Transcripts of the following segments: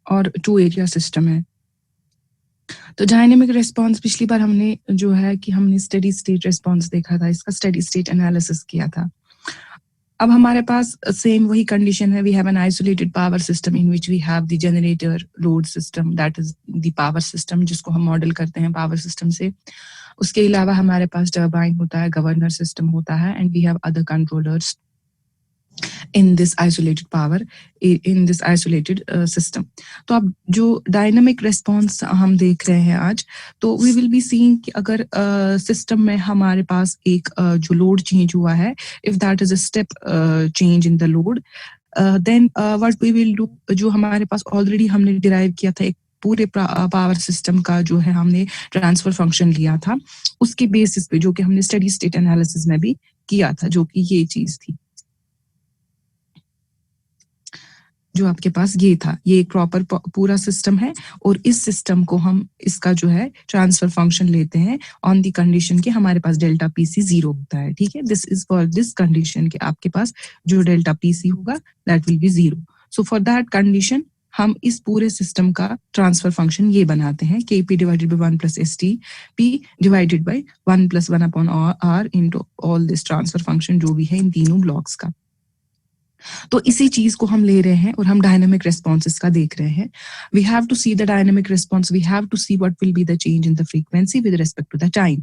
और 2 area system है। तो डायनेमिक रिस्पॉन्स पिछली बार हमने जो है कि हमने स्टेडी स्टेट रिस्पॉन्स देखा था, इसका स्टेडी स्टेट एनालिसिस किया था। अब हमारे पास सेम वही कंडीशन है, we have an isolated power system in which we have the generator load system, that is the power system जिसको हम मॉडल करते हैं पावर सिस्टम से। उसके अलावा हमारे पास टर्बाइन होता है, गवर्नर सिस्टम होता है, and we have other controllers in this isolated power, in this isolated system. तो अब जो डायनामिक रिस्पॉन्स हम देख रहे हैं आज, तो वी विल बी सीइंग कि अगर सिस्टम में हमारे पास एक जो लोड चेंज हुआ है, if that is a step change in the load, then what we will do, जो हमारे पास ऑलरेडी हमने डिराइव किया था एक पूरे पावर सिस्टम का जो है हमने ट्रांसफर फंक्शन लिया था, उसके बेसिस पे जो कि हमने स्टेडी स्टेट एनालिसिस में भी किया था, जो कि ये चीज थी जो आपके पास ये था। ये एक प्रॉपर पूरा सिस्टम है और इस सिस्टम को हम इसका जो है ट्रांसफर फंक्शन लेते हैं ऑन द कंडीशन कि हमारे पास डेल्टा पीसी 0 होता है, ठीक है। This is for this condition कि आपके पास जो डेल्टा पीसी होगा that will B 0। So for that condition हम इस पूरे सिस्टम का ट्रांसफर फंक्शन ये बनाते हैं, kp divided by 1 plus stp divided by 1 plus 1 upon r into all this transfer function जो भी है इन तीनों ब्लॉक्स का। तो इसी चीज को हम ले रहे हैं और हम डायनामिक रिस्पॉन्सेस का देख रहे हैं। We have to see the dynamic response, we have to see what will be the change in the frequency with respect to the time,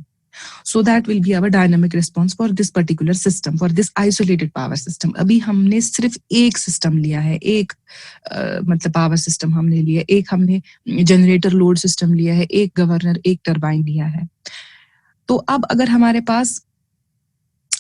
so that will be our dynamic response for this particular system, for this isolated power system। अभी हमने सिर्फ एक system लिया है, एक मतलब power system हमने लिया, एक हमने जनरेटर लोड सिस्टम लिया है, एक गवर्नर, एक टरबाइन लिया है। तो अब अगर हमारे पास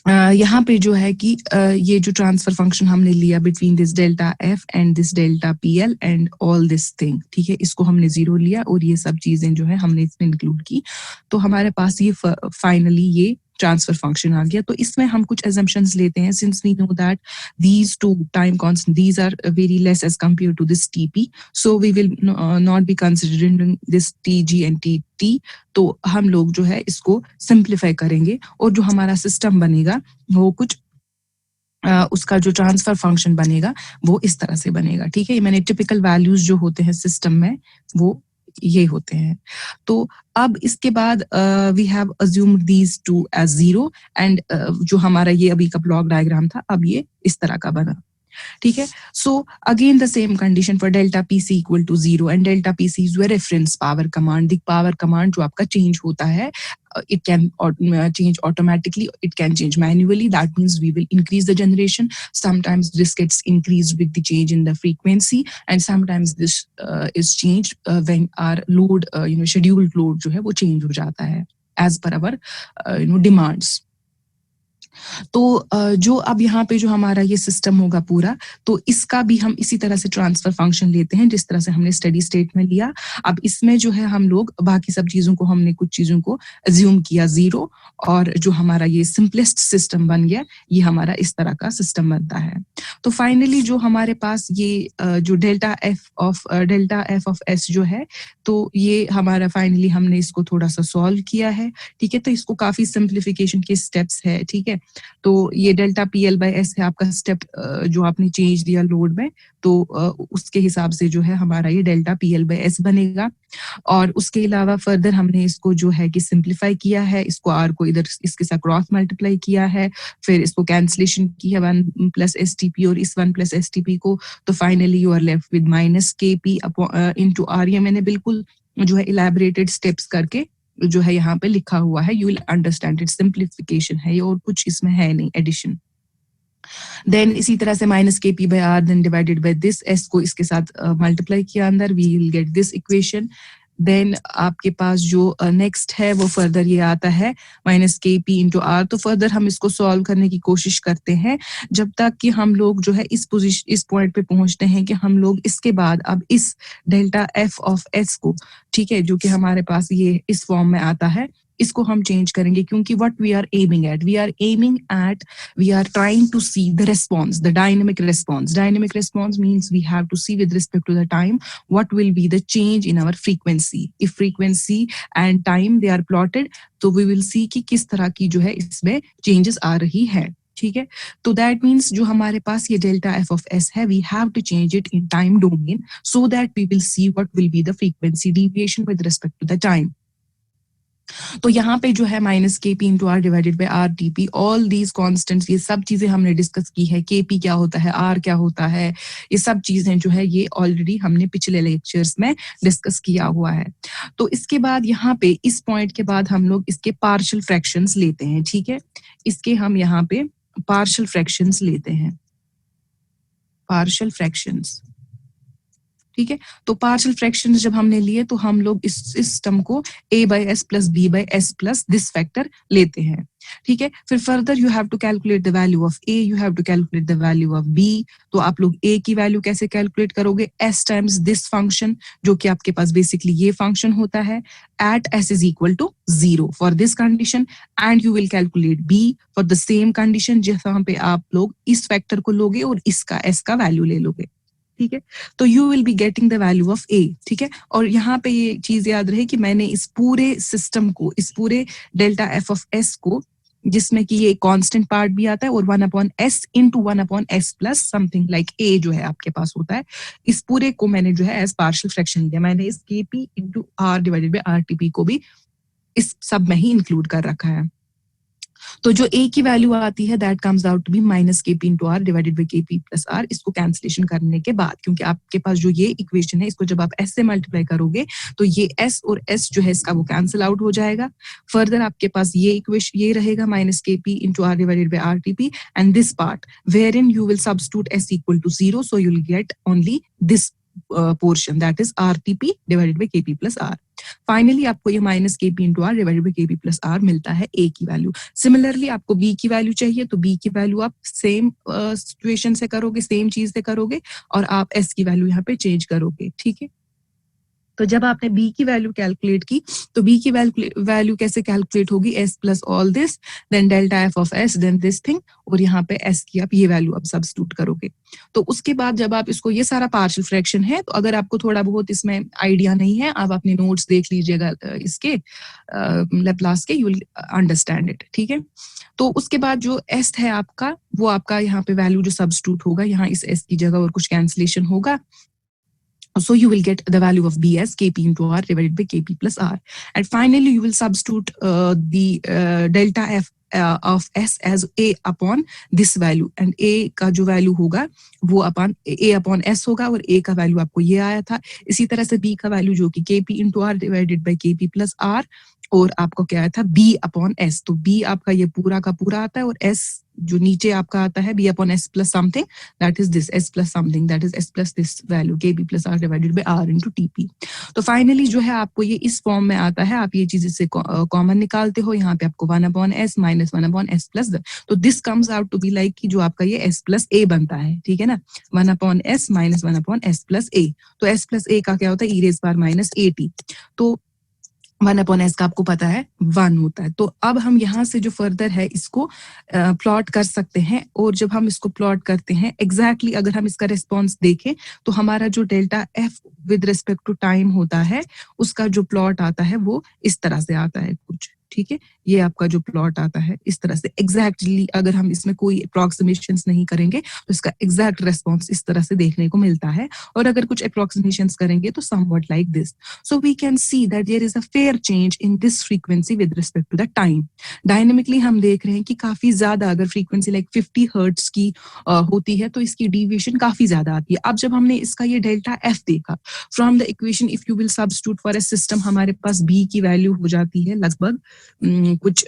यहाँ पे जो है कि ये जो ट्रांसफर फंक्शन हमने लिया between this delta F and this delta P L and all this thing, ठीक है, इसको हमने 0 लिया और ये सब चीजें जो है हमने इसमें इंक्लूड की, तो हमारे पास ये फाइनली ये ट्रांसफर फंक्शन आ गया। तो इसमें हम कुछ assumptions लेते हैं, since we know that these two time constant, these are very less as compared to this TP, so we will not be considering this TG and TT। तो हम लोग जो है इसको सिंप्लीफाई करेंगे और जो हमारा सिस्टम बनेगा वो कुछ उसका जो ट्रांसफर फंक्शन बनेगा वो इस तरह से बनेगा, ठीक है। ये मैंने टिपिकल वैल्यूज जो होते हैं सिस्टम में वो ये होते हैं। तो अब इसके बाद we have assumed these two as 0 and जो हमारा ये अभी का ब्लॉक डायग्राम था अब ये इस तरह का बना, ठीक है। So again the same condition for delta PC equal to 0 and delta PC is your reference power command, the power command जो आपका चेंज होता है, it can change automatically, it can change manually, that means we will increase the generation, sometimes this gets increased with the change in the frequency and sometimes this is changed when our load scheduled load जो है वो change हो जाता है as per our demands। तो जो अब यहाँ पे जो हमारा ये सिस्टम होगा पूरा, तो इसका भी हम इसी तरह से ट्रांसफर फंक्शन लेते हैं जिस तरह से हमने स्टेडी स्टेट में लिया। अब इसमें जो है हम लोग बाकी सब चीजों को हमने कुछ चीजों को अज्यूम किया 0 और जो हमारा ये सिंपलेस्ट सिस्टम बन गया ये हमारा इस तरह का सिस्टम बनता है। तो फाइनली जो हमारे पास ये जो डेल्टा एफ ऑफ एस जो है, तो ये हमारा फाइनली हमने इसको थोड़ा सा सॉल्व किया है, ठीक है। तो इसको काफी सिंप्लीफिकेशन के स्टेप्स है, ठीक है। तो ये delta P L by S है आपका स्टेप जो आपने चेंज दिया लोड में, तो उसके हिसाब से जो है हमारा ये delta P L by S बनेगा। और उसके अलावा फर्दर हमने इसको जो है कि सिंप्लीफाई किया है, इसको आर को इधर इसके साथ क्रॉस मल्टीप्लाई किया है, फिर इसको कैंसिलेशन की है 1 प्लस एस टी पी और इस 1 प्लस एस टी पी को, तो finally you are left with minus K P into R. ये मैंने बिल्कुल जो है इलेबोरेटेड स्टेप्स करके जो है यहाँ पे लिखा हुआ है, you will understand it, simplification है ये और कुछ इसमें है नहीं एडिशन। देन इसी तरह से minus K P by R then divided by this, S को इसके साथ मल्टीप्लाई किया अंदर, we will get this equation. Then आपके पास जो नेक्स्ट है वो फर्दर ये आता है minus K P into are. तो फर्दर हम इसको सॉल्व करने की कोशिश करते हैं जब तक कि हम लोग जो है इस पॉइंट पे पहुंचते हैं कि हम लोग इसके बाद अब इस डेल्टा एफ ऑफ एस को, ठीक है, जो कि हमारे पास ये इस फॉर्म में आता है, इसको हम चेंज करेंगे क्योंकि what we are aiming at, we are trying to see the response, the dynamic response. Dynamic response means we have to see with respect to the time what will be the change in our frequency, if frequency and time they are plotted, तो we will see कि किस तरह की जो है इसमें changes आ रही है, ठीक है, तो दैट मीन्स जो हमारे पास ये डेल्टा एफ ऑफ एस है, we have to change it in time domain so that we will see what will be the frequency deviation with respect to the time. तो यहाँ पे जो है minus K P into R divided by R T P, all these constants, ये सब चीजें हमने discuss की है, के पी क्या होता है, आर क्या होता है, ये सब चीजें जो है ये ऑलरेडी हमने पिछले लेक्चर्स में डिस्कस किया हुआ है। तो इसके बाद यहाँ पे इस पॉइंट के बाद हम लोग इसके पार्शियल फ्रैक्शंस लेते हैं, ठीक है, इसके हम यहाँ पे पार्शियल फ्रैक्शंस लेते हैं, पार्शियल फ्रैक्शंस, ठीक है। तो पार्शियल फ्रैक्शंस जब हमने लिए तो हम लोग इस सिस्टम को a by S plus B by S plus this factor लेते हैं, ठीक है। फिर further you have to calculate the value of a, you have to calculate the value of b। तो आप लोग a की वैल्यू कैसे कैलकुलेट करोगे, s टाइम्स दिस फंक्शन, जो कि आपके पास बेसिकली ये फंक्शन होता है, at s is equal to 0 for this condition, and you will calculate b for the same condition, जहां पे आप लोग इस फैक्टर को लोगे और इसका s का वैल्यू ले लोगे, ठीक है। तो you will be getting the value of a, ठीक है। और यहाँ पे ये चीज याद रहे कि मैंने इस पूरे सिस्टम को, इस पूरे डेल्टा एफ ऑफ एस को, जिसमें कि ये कांस्टेंट पार्ट भी आता है और 1/s into 1/s plus something like a जो है आपके पास होता है, इस पूरे को मैंने जो है एज पार्शियल फ्रैक्शन लिया। मैंने इस K P into R divided by R T P को भी इस सब में ही इंक्लूड कर रखा है। तो जो a की वैल्यू आती है that comes out to be minus K P into R divided by K P plus R, इसको कैंसिलेशन करने के बाद, क्योंकि आपके पास जो ये इक्वेशन है इसको जब आप s से मल्टीप्लाई करोगे तो ये s और s जो है इसका वो कैंसिल आउट हो जाएगा। फर्दर आपके पास ये इक्वेशन ये रहेगा minus K P into R divided by R T P, and this part wherein you will substitute s equal to 0, so you will get only this portion, that is RTP divided by KP plus R. Finally आपको ये minus K P into R divided by K P plus R मिलता है a की value. Similarly आपको b की value चाहिए तो b की वैल्यू आप सेम सिचुएशन से करोगे, सेम चीज से करोगे और आप s की वैल्यू यहाँ पे चेंज करोगे, ठीक है। तो जब आपने b की वैल्यू कैलकुलेट की तो b की वैल्यू कैसे कैलकुलेट होगी, s plus all this then delta F of s then this thing, और यहाँ पे s की आप ये वैल्यू अब सब्स्टिट्यूट करोगे। तो उसके बाद जब आप इसको, ये सारा पार्शियल फ्रैक्शन है, तो अगर आपको थोड़ा बहुत इसमें आइडिया नहीं है, आप अपने नोट्स देख लीजिएगा इसके लैप्लास के, यू विल अंडरस्टैंड इट, ठीक है। तो उसके बाद जो s है आपका, वो आपका यहाँ पे वैल्यू जो सब्स्टिट्यूट होगा, यहाँ इस s की जगह और कुछ कैंसिलेशन होगा, so you will get the value of b as kp into r divided by kp plus r, and finally you will substitute the delta f of s as a upon this value, and a का जो value होगा वो अपन a upon s होगा, और a का value आपको ये आया था। इसी तरह से b का वैल्यू जो कि kp into r divided by kp plus r, और आपको क्या आया था b upon s, तो b आपका ये पूरा का पूरा आता है, और s जो नीचे आपका आता है b upon s plus something, that is this s plus something, that is s plus this value kp plus r divided by r into tp। तो फाइनली जो है आपको ये इस फॉर्म में आता है, आप ये चीज इससे कॉमन निकालते हो, यहाँ पे आपको 1/s माइनस 1/s प्लस, तो this comes out to be like कि जो आपका ये s प्लस a बनता है, ठीक है ना, 1/s minus 1/s plus a। तो s प्लस a का क्या होता है, e rays power minus at, तो 1/s का आपको पता है 1 होता है। तो अब हम यहाँ से जो फर्दर है इसको प्लॉट कर सकते हैं, और जब हम इसको प्लॉट करते हैं एग्जैक्टली अगर हम इसका रिस्पॉन्स देखें तो हमारा जो delta F with respect to time होता है उसका जो प्लॉट आता है वो इस तरह से आता है कुछ, ठीक है। ये आपका जो प्लॉट आता है इस तरह से एग्जैक्टली, अगर हम इसमें कोई अप्रोक्सीमेशंस नहीं करेंगे तो इसका एग्जैक्ट रेस्पॉन्स इस तरह से देखने को मिलता है, और अगर कुछ अप्रोक्सीमेशंस करेंगे तो somewhat like this. So we can see that there is a fair change in this frequency with respect to the time. Dynamically हम देख रहे हैं कि काफी ज्यादा, अगर फ्रीक्वेंसी लाइक 50 हर्ट्ज की होती है तो इसकी डिविएशन काफी ज्यादा आती है। अब जब हमने इसका ये डेल्टा एफ देखा from the equation, if you will substitute for a system, हमारे पास बी की वैल्यू हो जाती है लगभग कुछ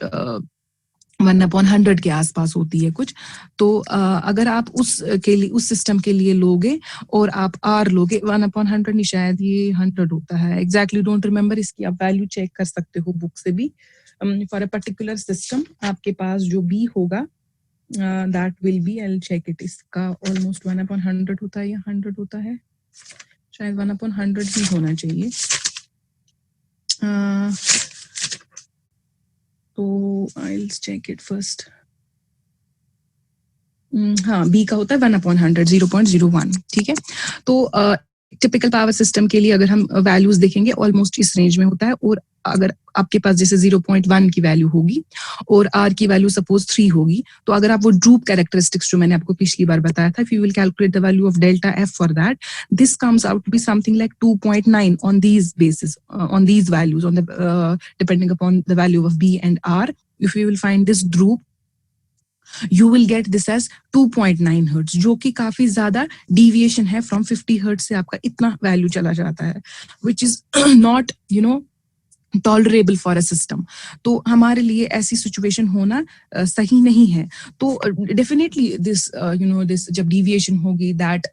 1/100 के आसपास होती है कुछ। तो अगर आप उस सिस्टम के लिए लोगे और आप आर लोगे 1/100 नहीं, शायद ये 100 होता है, एग्जैक्टली डोंट रिमेम्बर, इसकी आप वैल्यू चेक कर सकते हो बुक से भी। फॉर अ पर्टिकुलर सिस्टम आपके पास जो बी होगा that will be, I will check it, इसका ऑलमोस्ट 1/100 होता है या 100 होता है, शायद 1/100 ही होना चाहिए। तो I will check it first. हाँ, बी का होता है 1/100, 0.01, ठीक है। तो टिपिकल पावर सिस्टम के लिए अगर हम वैल्यूज देखेंगे ऑलमोस्ट इस रेंज में होता है, और अगर आपके पास जैसे 0.1 की वैल्यू होगी और R की वैल्यू सपोज 3 होगी, तो अगर आप वो ड्रूप कैरेक्टरिस्टिक्स जो मैंने आपको पिछली बार बताया था, if you will calculate the value of delta F for that, this comes out to be something like 2.9 on these basis, on these values, on the depending upon the value of B and R. If you will find this droop, you will get this as 2.9 hertz, जो कि काफी ज्यादा deviation है from 50 hertz से आपका इतना value चला जाता है, which is not, you know, tolerable for a system. तो हमारे लिए ऐसी सिचुएशन होना सही नहीं है. तो डेफिनेटली दिस दिस जब डिविएशन होगी, that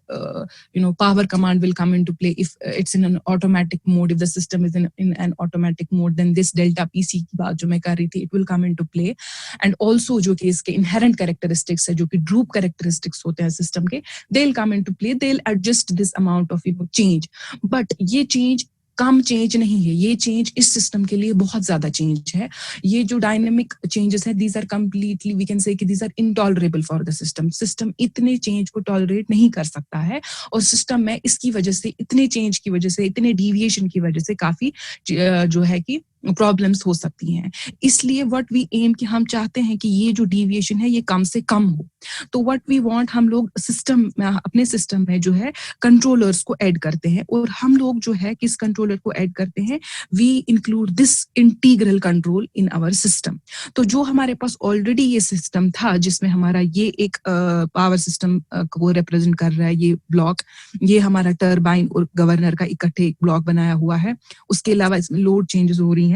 power command will come into play. If it's in an automatic mode, if the system is in an automatic mode, then this delta PC की बात जो मैं कर रही थी, it will come into play. And also जो कि इसके इनहेरेंट कैरेक्टरिस्टिक्स है, जो कि ड्रूप कैरेक्टरिस्टिक्स होते हैं सिस्टम के, they will come into play. They will adjust this amount of change. But ये चेंज कम चेंज नहीं है, ये चेंज इस सिस्टम के लिए बहुत ज्यादा चेंज है. ये जो डायनेमिक चेंजेस है, these are completely, we can say कि these are intolerable for the system. System इतने चेंज को टॉलरेट नहीं कर सकता है, और सिस्टम में इसकी वजह से, इतने चेंज की वजह से, इतने डिविएशन की वजह से काफी जो है कि प्रॉब्लम्स हो सकती हैं. इसलिए व्हाट वी एम, कि हम चाहते हैं कि ये जो डिविएशन है ये कम से कम हो. तो व्हाट वी वांट, हम लोग सिस्टम में, अपने सिस्टम में जो है कंट्रोलर्स को ऐड करते हैं. और हम लोग जो है किस कंट्रोलर को ऐड करते हैं, we include this integral control in our system. तो जो हमारे पास ऑलरेडी ये सिस्टम था, जिसमें हमारा ये एक पावर सिस्टम को रिप्रेजेंट कर रहा है, ये ब्लॉक, ये हमारा टर्बाइन और गवर्नर का इकट्ठे एक ब्लॉक बनाया हुआ है. उसके अलावा इसमें लोड चेंजेस हो रही हैं.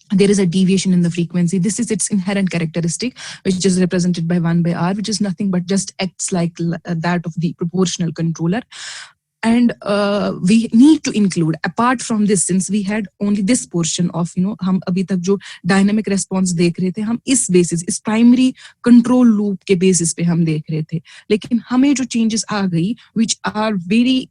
There is a deviation in the frequency. This is its inherent characteristic, which is represented by 1 by R, which is nothing but just acts like that of the proportional controller. And we need to include, apart from this, since we had only this portion of, हम अभी तक जो dynamic response देख रहे थे, हम इस basis, इस प्राइमरी कंट्रोल लूप के बेसिस पे हम देख रहे थे. लेकिन हमें जो चेंजेस आ गई, which are very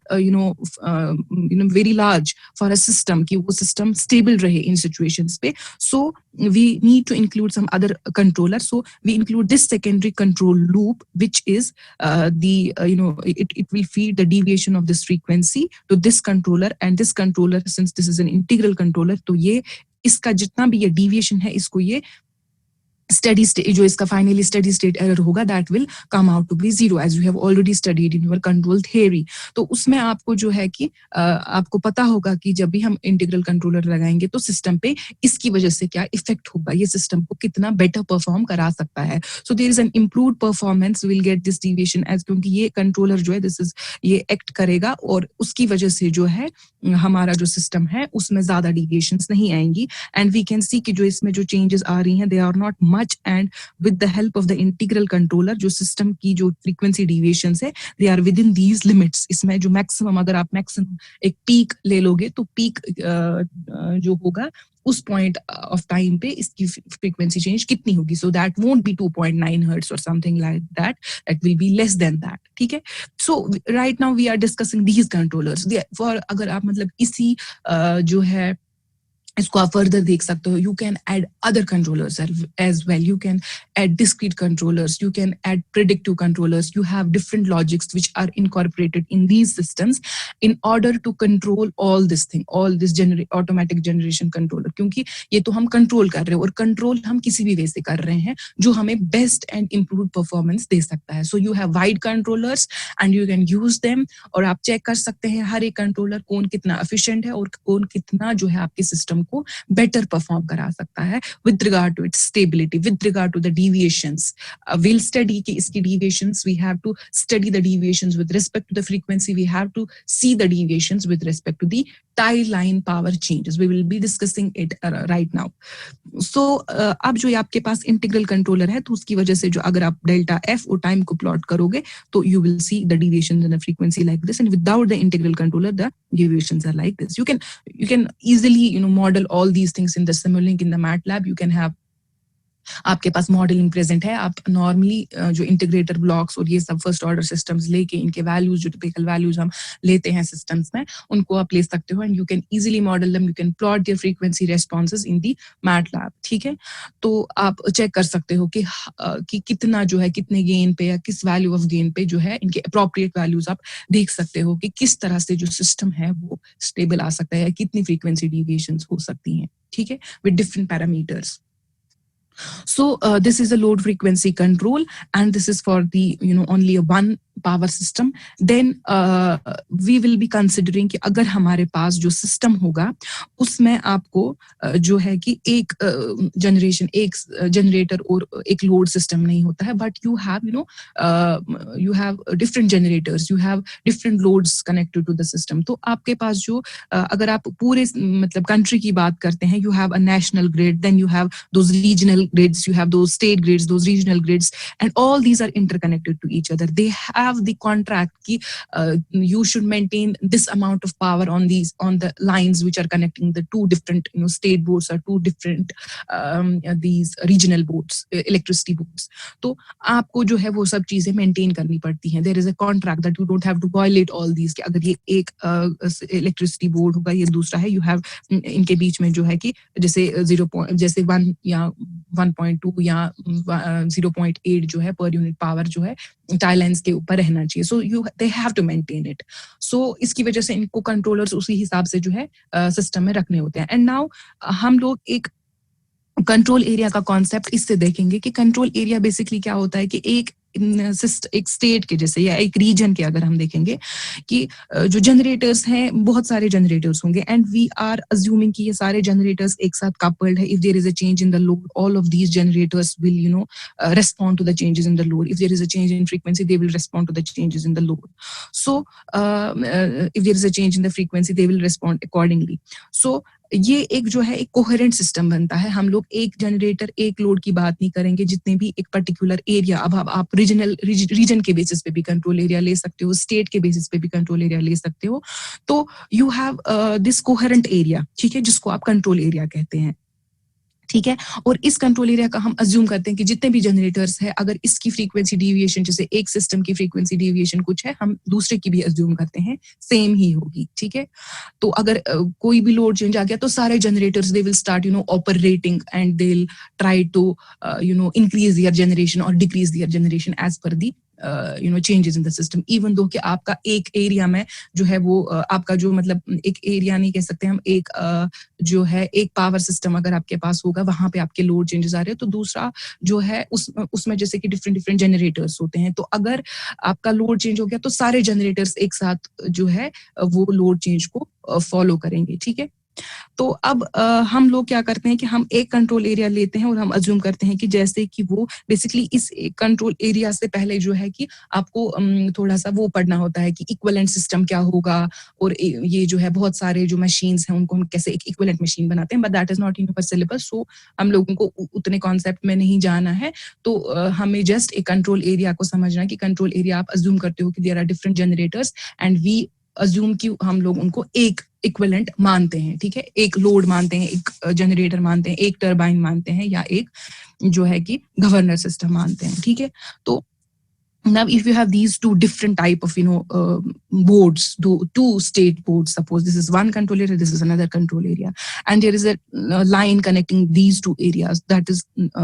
very large for a system, कि वो सिस्टम स्टेबल रहे इन सिचुएशंस पे. So we need to include some other controller. So we include this secondary control loop, which is it will feed the deviation of this frequency to this controller, and this controller, since this is an integral controller, तो ये इसका जितना भी ये deviation है, इसको ये steady state, जो इसका finally steady state error होगा, that will come out to be zero, as you have already studied in your control theory. तो उसमें आपको जो है कि आपको पता होगा कि जब भी हम इंटीग्रल कंट्रोलर लगाएंगे तो सिस्टम पे इसकी वजह से क्या इफेक्ट होगा, ये सिस्टम को कितना बेटर परफॉर्म करा सकता है. So there is an improved performance, will get this deviation as, क्योंकि ये कंट्रोलर जो है, दिस इज, ये एक्ट करेगा, और उसकी वजह से जो है हमारा जो सिस्टम है उसमें ज्यादा डिविएशंस नहीं आएंगी. एंड वी कैन सी कि जो इसमें जो चेंजेस आ रही हैं, they are not much, and with the help of the integral controller, जो सिस्टम की जो frequency deviations है, they are within these limits. इसमें जो maximum, अगर आप maximum एक peak ले लोगे, तो peak जो होगा उस point of time पे इसकी frequency change कितनी होगी. So that won't be 2.9 hertz or something like that. That will be less than that. ठीक है. So right now we are discussing these controllers. For अगर आप मतलब इसी जो है इसको आप फर्दर देख सकते हो, you can add other controllers as well. You can add discrete controllers, you can add predictive controllers. You have different logics which are incorporated in these systems in order to control all this thing, all this automatic generation controller. क्योंकि ये तो हम control कर रहे हैं, और control हम किसी भी वे से कर रहे हैं जो हमें बेस्ट एंड इम्प्रूव परफॉर्मेंस दे सकता है. So you have wide controllers and you can use them, और आप चेक कर सकते हैं हर एक कंट्रोलर कौन कितना एफिशिएंट है और कौन कितना जो है आपके सिस्टम को बेटर परफॉर्म करा सकता है with regard to its stability, with regard to the deviations. Will study कि इसकी deviations, we have to study the deviations with respect to the frequency, we have to see the deviations with respect to the tie line power changes. We will be discussing it right now. So अब जो आपके पास integral controller है, तो उसकी वजह से जो अगर आप डेल्टा एफ और टाइम को प्लॉट करोगे, तो you will see the deviations in the frequency like this, and without the integral controller the deviations are like this. You can easily model all these things in the Simulink, in the MATLAB. You can have आपके पास modelling present है, आप normally जो integrator blocks और ये सब first order systems लेके इनके values, जो टिपिकल वैल्यूज हम लेते हैं सिस्टम्स में, उनको आप ले सकते हो and you can easily model them, you can plot there frequency responses in the MATLAB, ठीक है। तो आप चेक कर सकते हो कि कितना जो है, कितने गेन पे या किस वैल्यू ऑफ गेन पे जो है इनके अप्रोप्रिएट वैल्यूज आप देख सकते हो कि किस तरह से जो सिस्टम है वो स्टेबल आ सकता है या कितनी फ्रीक्वेंसी डिविएशंस हो सकती हैं, ठीक है, with different parameters. So this is a load frequency control, and this is for the only a one power system. Then we will be considering कि अगर हमारे पास जो सिस्टम होगा उसमें आपको जो है कि एक जनरेशन, एक जनरेटर और एक लोड सिस्टम नहीं होता है, but you have different generators, you have different loads connected to the system. तो आपके पास जो अगर आप पूरे मतलब कंट्री की बात करते हैं, you have a national grid, then you have those regional grids, you have those state grids, those regional grids, and all these are interconnected to each other. They have the contract ki you should maintain this amount of power on the lines which are connecting the two different state boards or two different these regional boards, electricity boards. तो आपको जो है वो सब चीजें maintain करनी पड़ती हैं. There is a contract that you don't have to violate all these, कि अगर ये एक इलेक्ट्रिसिटी बोर्ड होगा, ये दूसरा है, you have इनके बीच में जो है कि जैसे 1 या 1.2 या 0.8 जो है पर यूनिट पावर जो है टाई लाइन्स के ऊपर रहना चाहिए. So they have to maintain it. So इसकी वजह से इनको कंट्रोलर्स उसी हिसाब से जो है सिस्टम में रखने होते हैं. एंड नाउ हम लोग एक कंट्रोल एरिया का कॉन्सेप्ट इससे देखेंगे कि कंट्रोल एरिया बेसिकली क्या होता है कि एक स्टेट के जैसे या एक रीजन के अगर हम देखेंगे कि जो जनरेटर्स हैं, बहुत सारे जनरेटर्स होंगे एंड वी आर अज्यूमिंग कि ये सारे जनरेटर्स एक साथ कपल्ड है. If there is a change in the load, all of these generators will respond to the changes in the load. If there is a change in frequency, they will respond to the changes in the load. So if there is a change in the frequency, they will respond accordingly. So ये एक जो है एक coherent system बनता है. हम लोग एक जनरेटर एक लोड की बात नहीं करेंगे, जितने भी एक पर्टिकुलर एरिया, अब आप रीजन के बेसिस पे भी कंट्रोल एरिया ले सकते हो, स्टेट के बेसिस पे भी कंट्रोल एरिया ले सकते हो. तो you have this coherent area, ठीक है, जिसको आप कंट्रोल एरिया कहते हैं, ठीक है. और इस कंट्रोल एरिया का हम अज्यूम करते हैं कि जितने भी जनरेटर्स है, अगर इसकी फ्रीक्वेंसी डिविएशन, जैसे एक सिस्टम की फ्रीक्वेंसी डिविएशन कुछ है, हम दूसरे की भी अज्यूम करते हैं सेम ही होगी, ठीक है. तो अगर कोई भी लोड चेंज आ गया तो सारे generators they will start operating and they will try to increase their generation और decrease their generation as per the changes in the system, even though कि आपका एक एरिया में जो है वो आपका जो मतलब एक एरिया नहीं कह सकते हम, एक जो है एक पावर सिस्टम अगर आपके पास होगा, वहां पे आपके लोड चेंजेस आ रहे हैं, तो दूसरा जो है उसमें जैसे कि डिफरेंट जनरेटर्स होते हैं. तो अगर आपका लोड चेंज हो गया तो सारे जनरेटर्स एक साथ जो है वो लोड चेंज को फॉलो करेंगे, ठीक है. तो अब हम लोग क्या करते हैं कि हम एक कंट्रोल एरिया लेते हैं और हम अज्यूम करते हैं कि जैसे कि वो बेसिकली इस कंट्रोल एरिया से पहले जो है कि आपको थोड़ा सा वो पढ़ना होता है कि इक्विवेलेंट सिस्टम क्या होगा, और ये जो है बहुत सारे जो मशीन्स हैं उनको हम कैसे एक इक्विवेलेंट मशीन बनाते हैं, but that is not in our syllabus. So हम लोगों को उतने कॉन्सेप्ट में नहीं जाना है. तो हमें जस्ट एक कंट्रोल एरिया को समझना है कि कंट्रोल एरिया आप अज्यूम करते हो कि there are different generators and we assume कि हम लोग उनको एक इक्विवेलेंट मानते हैं, ठीक है, एक लोड मानते हैं, एक जनरेटर मानते हैं, एक टरबाइन मानते हैं, या एक जो है कि गवर्नर सिस्टम मानते हैं, ठीक है. तो now if you have these two different type of boards, two state boards, suppose this is one control area, this is another control area, and there is a line connecting these two areas that is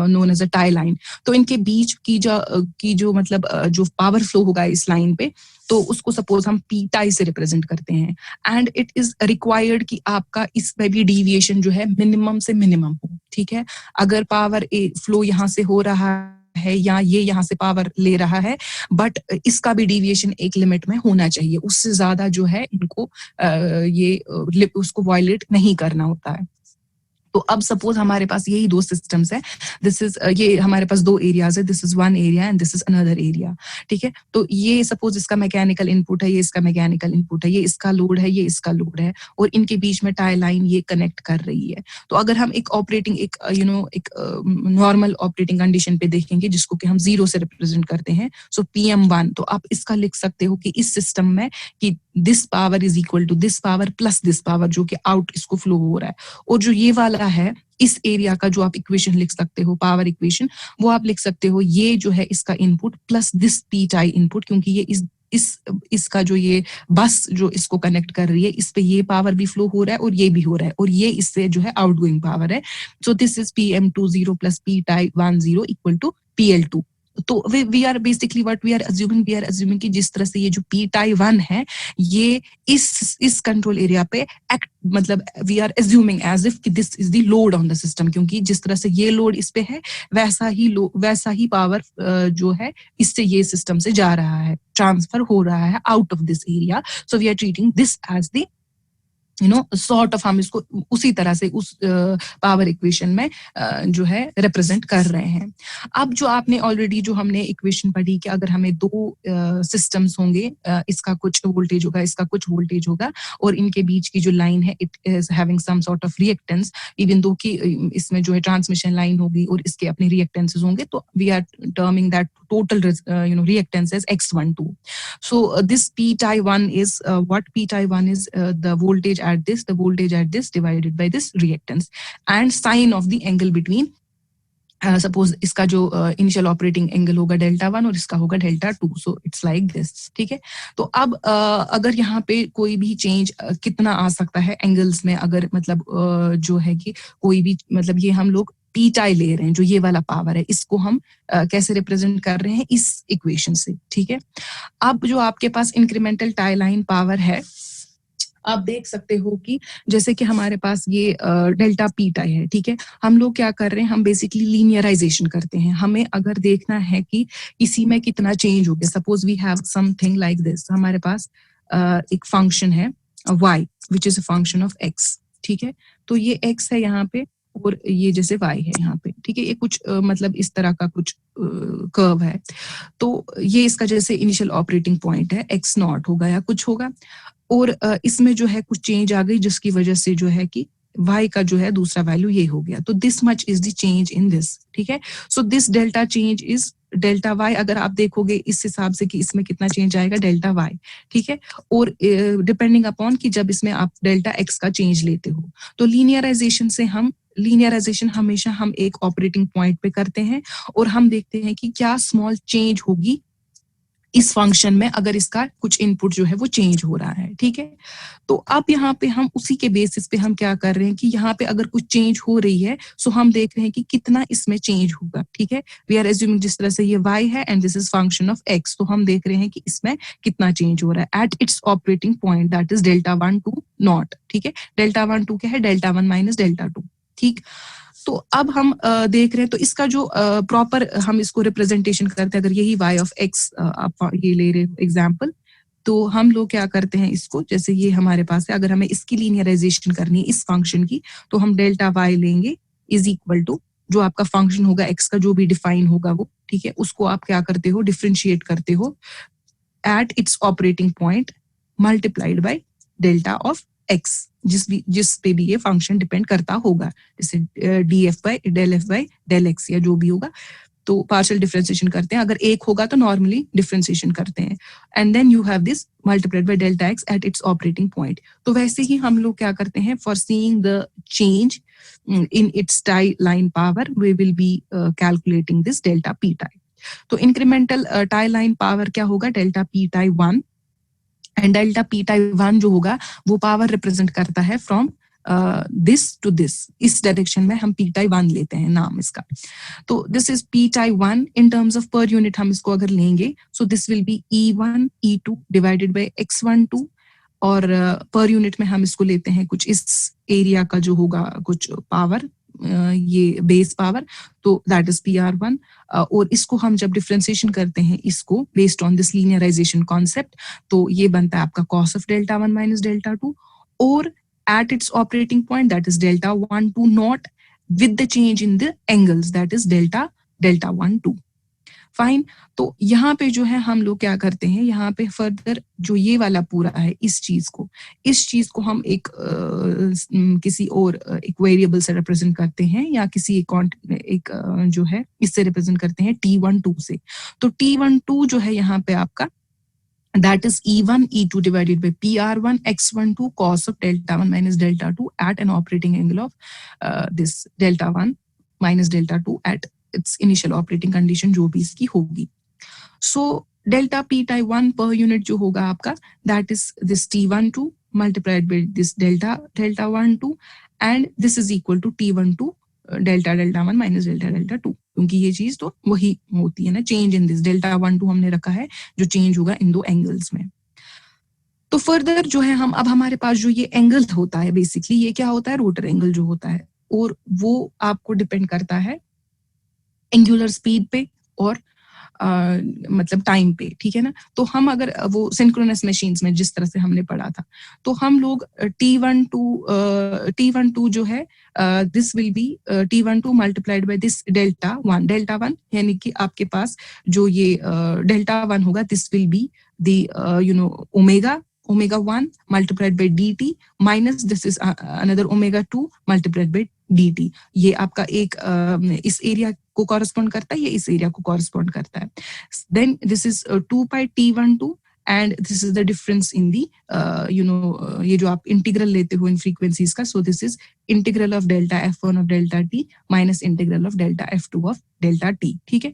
known as a tie line. तो इनके बीच की जो मतलब जो power flow होगा इस line पे, तो उसको सपोज हम पी टाई से रिप्रेजेंट करते हैं. एंड इट इज रिक्वायर्ड कि आपका इसमें भी डिविएशन जो है मिनिमम से मिनिमम हो, ठीक है. अगर पावर फ्लो यहाँ से हो रहा है या ये यहाँ से पावर ले रहा है, बट इसका भी डिविएशन एक लिमिट में होना चाहिए, उससे ज्यादा जो है इनको ये उसको वायलेट नहीं करना होता है. तो अब सपोज हमारे पास यही दो सिस्टम्स है, दिस इज ये हमारे पास दो एरियाज है, this is one area and this is another area, ठीक है. तो ये सपोज इसका मैकेनिकल इनपुट है, ये इसका मैकेनिकल इनपुट है, ये इसका लोड है, ये इसका लोड है, और इनके बीच में टाई लाइन ये कनेक्ट कर रही है. तो अगर हम एक ऑपरेटिंग एक नॉर्मल ऑपरेटिंग कंडीशन पे देखेंगे जिसको कि हम 0 से रिप्रेजेंट करते हैं, सो PM1, तो आप इसका लिख सकते हो कि इस सिस्टम में कि this power is equal to this power plus this power जो कि आउट इसको फ्लो हो रहा है, और जो ये वाला एरिया है, इस एरिया का जो आप इक्वेशन लिख सकते हो, पावर इक्वेशन, वो आप लिख सकते हो, ये जो है इसका input plus this P tie input, क्योंकि ये इसका जो ये बस जो इसको कनेक्ट कर रही है, इस पे ये पावर भी फ्लो हो रहा है और ये भी हो रहा है, और ये इससे जो है आउटगोइंग पावर है. So this is PM20 plus P tie 10 equal to PL2. तो we are basically what we are assuming कि जिस तरह से ये जो P टाई 1 है, ये इस कंट्रोल एरिया पे एक्ट, मतलब we are assuming as if कि this is the load on the system, क्योंकि जिस तरह से ये लोड इस पे है, वैसा ही पावर जो है इससे ये सिस्टम से जा रहा है, ट्रांसफर हो रहा है out of this area. So we are treating this as the sort of, हम इसको उसी तरह से उस पावर इक्वेशन में जो है रिप्रेजेंट कर रहे हैं. अब जो आपने ऑलरेडी जो हमने इक्वेशन पढ़ी कि अगर हमें दो सिस्टम्स होंगे, इसका कुछ वोल्टेज होगा, इसका कुछ वोल्टेज होगा, और इनके बीच की जो लाइन है it is having some sort of reactance, even though कि इसमें जो है ट्रांसमिशन लाइन होगी और इसके अपने रिएक्टेंसेस होंगे, तो we are terming that total reactance as X12. So this P tie 1 is what P tie 1 is the voltage at this divided by this reactance, and sine of the angle between suppose इसका जो initial operating angle होगा Δ1 और इसका होगा Δ2. So it's like this. ठीक है, तो अब अगर यहाँ पे कोई भी चेंज कितना आ सकता है एंगल्स में, अगर मतलब जो है कि कोई भी, मतलब ये हम लोग P टाई ले रहे हैं, जो ये वाला पावर है, इसको हम कैसे रिप्रेजेंट कर रहे हैं, इस इक्वेशन से. ठीक है, अब जो आपके पास इंक्रीमेंटल टाई लाइन पावर है, आप देख सकते हो कि जैसे कि हमारे पास ये डेल्टा पी टाई है. ठीक है, हम लोग क्या कर रहे हैं, हम बेसिकली लीनियराइजेशन करते हैं. हमें अगर देखना है कि इसी में कितना चेंज हो गया, suppose we have something like this, हमारे पास एक फंक्शन है y which is a function of x. ठीक है, तो ये x है यहाँ पे और ये जैसे y है यहाँ पे. ठीक है, ये कुछ मतलब इस तरह का कुछ कर्व है. तो ये इसका जैसे इनिशियल ऑपरेटिंग पॉइंट है, x0 होगा या कुछ होगा, और इसमें जो है कुछ चेंज आ गई जिसकी वजह से जो है कि y का जो है दूसरा वैल्यू ये हो गया. तो this much is the change in this. ठीक है, so this delta change is delta y. अगर आप देखोगे इस हिसाब से कि इसमें कितना चेंज आएगा, डेल्टा y. ठीक है, और डिपेंडिंग अपॉन कि जब इसमें आप डेल्टा x का चेंज लेते हो, तो लीनियराइजेशन हमेशा हम एक ऑपरेटिंग पॉइंट पे करते हैं और हम देखते हैं कि क्या स्मॉल चेंज होगी इस फंक्शन में अगर इसका कुछ इनपुट जो है वो चेंज हो रहा है. ठीक है, तो अब यहाँ पे हम उसी के बेसिस पे हम क्या कर रहे हैं कि यहाँ पे अगर कुछ चेंज हो रही है, सो हम देख रहे हैं कि कितना इसमें चेंज होगा. ठीक है, वी आर एज्यूमिंग जिस तरह से ये y है and this is function of x, तो हम देख रहे हैं कि इसमें कितना चेंज हो रहा है at its operating point, that is Δ1 two naught. ठीक है, Δ1 क्या है, Δ1 माइनस Δ2. ठीक, तो अब हम देख रहे हैं, तो इसका जो प्रॉपर हम इसको रिप्रेजेंटेशन करते हैं, अगर यही y ऑफ x आप ये ले रहे हो एग्जाम्पल, तो हम लोग क्या करते हैं इसको, जैसे ये हमारे पास है, अगर हमें इसकी लीनियराइजेशन करनी है इस फंक्शन की, तो हम डेल्टा y लेंगे इज इक्वल टू जो आपका फंक्शन होगा x का जो भी डिफाइन होगा वो. ठीक है, उसको आप क्या करते हो, डिफरेंशिएट करते हो eight its operating point multiplied by delta of x, जिस पे भी ये फंक्शन डिपेंड करता होगा, जैसे df by del f by del x या जो भी होगा, तो पार्शियल डिफरेंशिएशन करते हैं. अगर एक होगा तो नॉर्मली डिफरेंशिएशन करते हैं, and then you have this multiplied by delta x at its operating point. तो वैसे ही हम लोग क्या करते हैं, for seeing the change in its tie line power, we will be calculating this delta P tie. तो इंक्रीमेंटल टाई लाइन पावर क्या होगा, delta P tie 1, and delta P tie 1 जो होगा वो पावर रिप्रेजेंट करता है फ्रॉम दिस टू दिस. इस direction में हम पी टाई 1 लेते हैं नाम इसका. तो this is P tie 1 in terms of per unit हम इसको अगर लेंगे, so this will B E1 E2 divided by X12, और पर यूनिट में हम इसको लेते हैं कुछ इस एरिया का जो होगा कुछ पावर, ये बेस पावर, तो दैट इज PR1. और इसको हम जब डिफरेंशिएशन करते हैं इसको based on this linearisation concept, तो ये बनता है आपका cos ऑफ Δ1 माइनस Δ2, और at its operating point, that is Δ1 to naught, with the change in the angles, that is Δ1 2. Fine. तो यहाँ पे जो है हम लोग क्या करते हैं, यहाँ पे फर्दर जो ये वाला पूरा है इस चीज को हम एक किसी और एक वेरिएबल से रिप्रेजेंट करते हैं, या किसी एक जो है इससे रिप्रेजेंट करते हैं T12 से. तो T12 जो है यहाँ पे आपका that is E1 E2 divided by PR1 X12 cos of delta 1 minus delta 2 at an operating angle of this delta 1 minus delta 2 at its initial operating condition जो भी इसकी होगी. So delta P type 1 per unit जो होगा आपका, that is this T12 multiplied by this delta 12 and this is equal to T12 delta 1 minus delta 2, क्योंकि ये चीज तो वही होती है ना, चेंज इन दिस delta 1 2 हमने रखा है जो चेंज होगा इन दो एंगल्स में. तो फर्दर जो है हम अब हमारे पास जो ये एंगल होता है बेसिकली ये क्या होता है, रोटर एंगल जो होता है, और वो आपको डिपेंड करता है एंगुलर स्पीड पे और मतलब टाइम पे, ठीक है ना. तो हम अगर वो सिंक्रोनस मशीन्स में जिस तरह से हमने पढ़ा था, तो हम लोग T12 जो है this will B T12 multiplied by this delta 1 यानी कि आपके पास जो ये डेल्टा 1 होगा this will be the omega 1 multiplied by dt minus this is another omega 2 multiplied by dt. ये आपका एक इस एरिया को कॉरेस्पॉन्ड करता है, ये इस एरिया को कॉरेस्पॉन्ड करता है. Then this is 2 pi T12 and this is the difference in the ये जो आप इंटीग्रल लेते हो इन फ्रीक्वेंसीज का. So this is integral of delta F1 of delta T minus integral of delta F2 of delta T, ठीक है.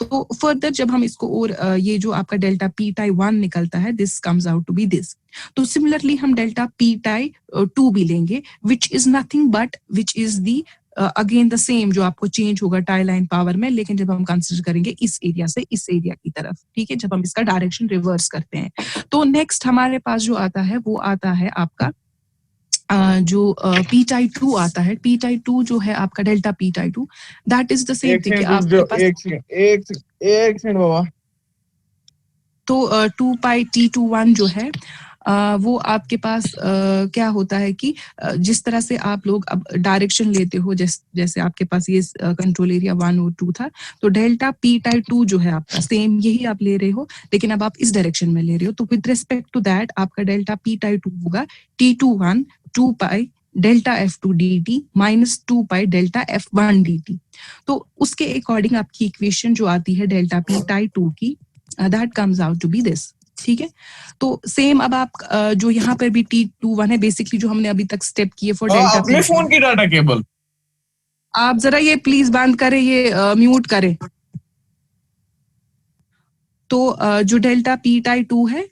तो further जब हम इसको और ये जो आपका डेल्टा P टाई 1 निकलता है this comes out to be this. तो सिमिलरली हम डेल्टा P टाई 2 भी लेंगे which is nothing but which is the again the same जो आपको चेंज होगा टाई लाइन पावर में, लेकिन जब हम कंसिडर करेंगे इस एरिया से इस एरिया की तरफ, ठीक है, जब हम इसका डायरेक्शन रिवर्स करते हैं. तो नेक्स्ट हमारे पास जो आता है वो आता है आपका जो P टाई 2 आता है. P टाई 2 जो है आपका delta P tie 2 that is the same thing. आपके पास एक सेकंड बाबा. तो 2 पाई T21 जो है वो आपके पास क्या होता है कि जिस तरह से आप लोग अब डायरेक्शन लेते हो, जैसे आपके पास ये कंट्रोल एरिया 1 और 2 था, तो डेल्टा P टाई 2 जो है आपका सेम यही आप ले रहे हो, लेकिन अब आप इस डायरेक्शन में ले रहे हो. तो विद रिस्पेक्ट टू दैट आपका डेल्टा P टाई 2 होगा T21 2 pi delta F2 dt minus 2 pi delta F1 dt. तो उसके अकॉर्डिंग आपकी इक्वेशन जो आती है डेल्टा P टाई 2 की that comes out to be this, ठीक है. तो सेम अब आप जो यहाँ पर भी T21 है बेसिकली जो हमने अभी तक स्टेप किए फॉर डेल्टा अपने फोन की डाटा केबल आप जरा ये प्लीज बंद करें, ये म्यूट करें. तो जो डेल्टा P टाई 2 है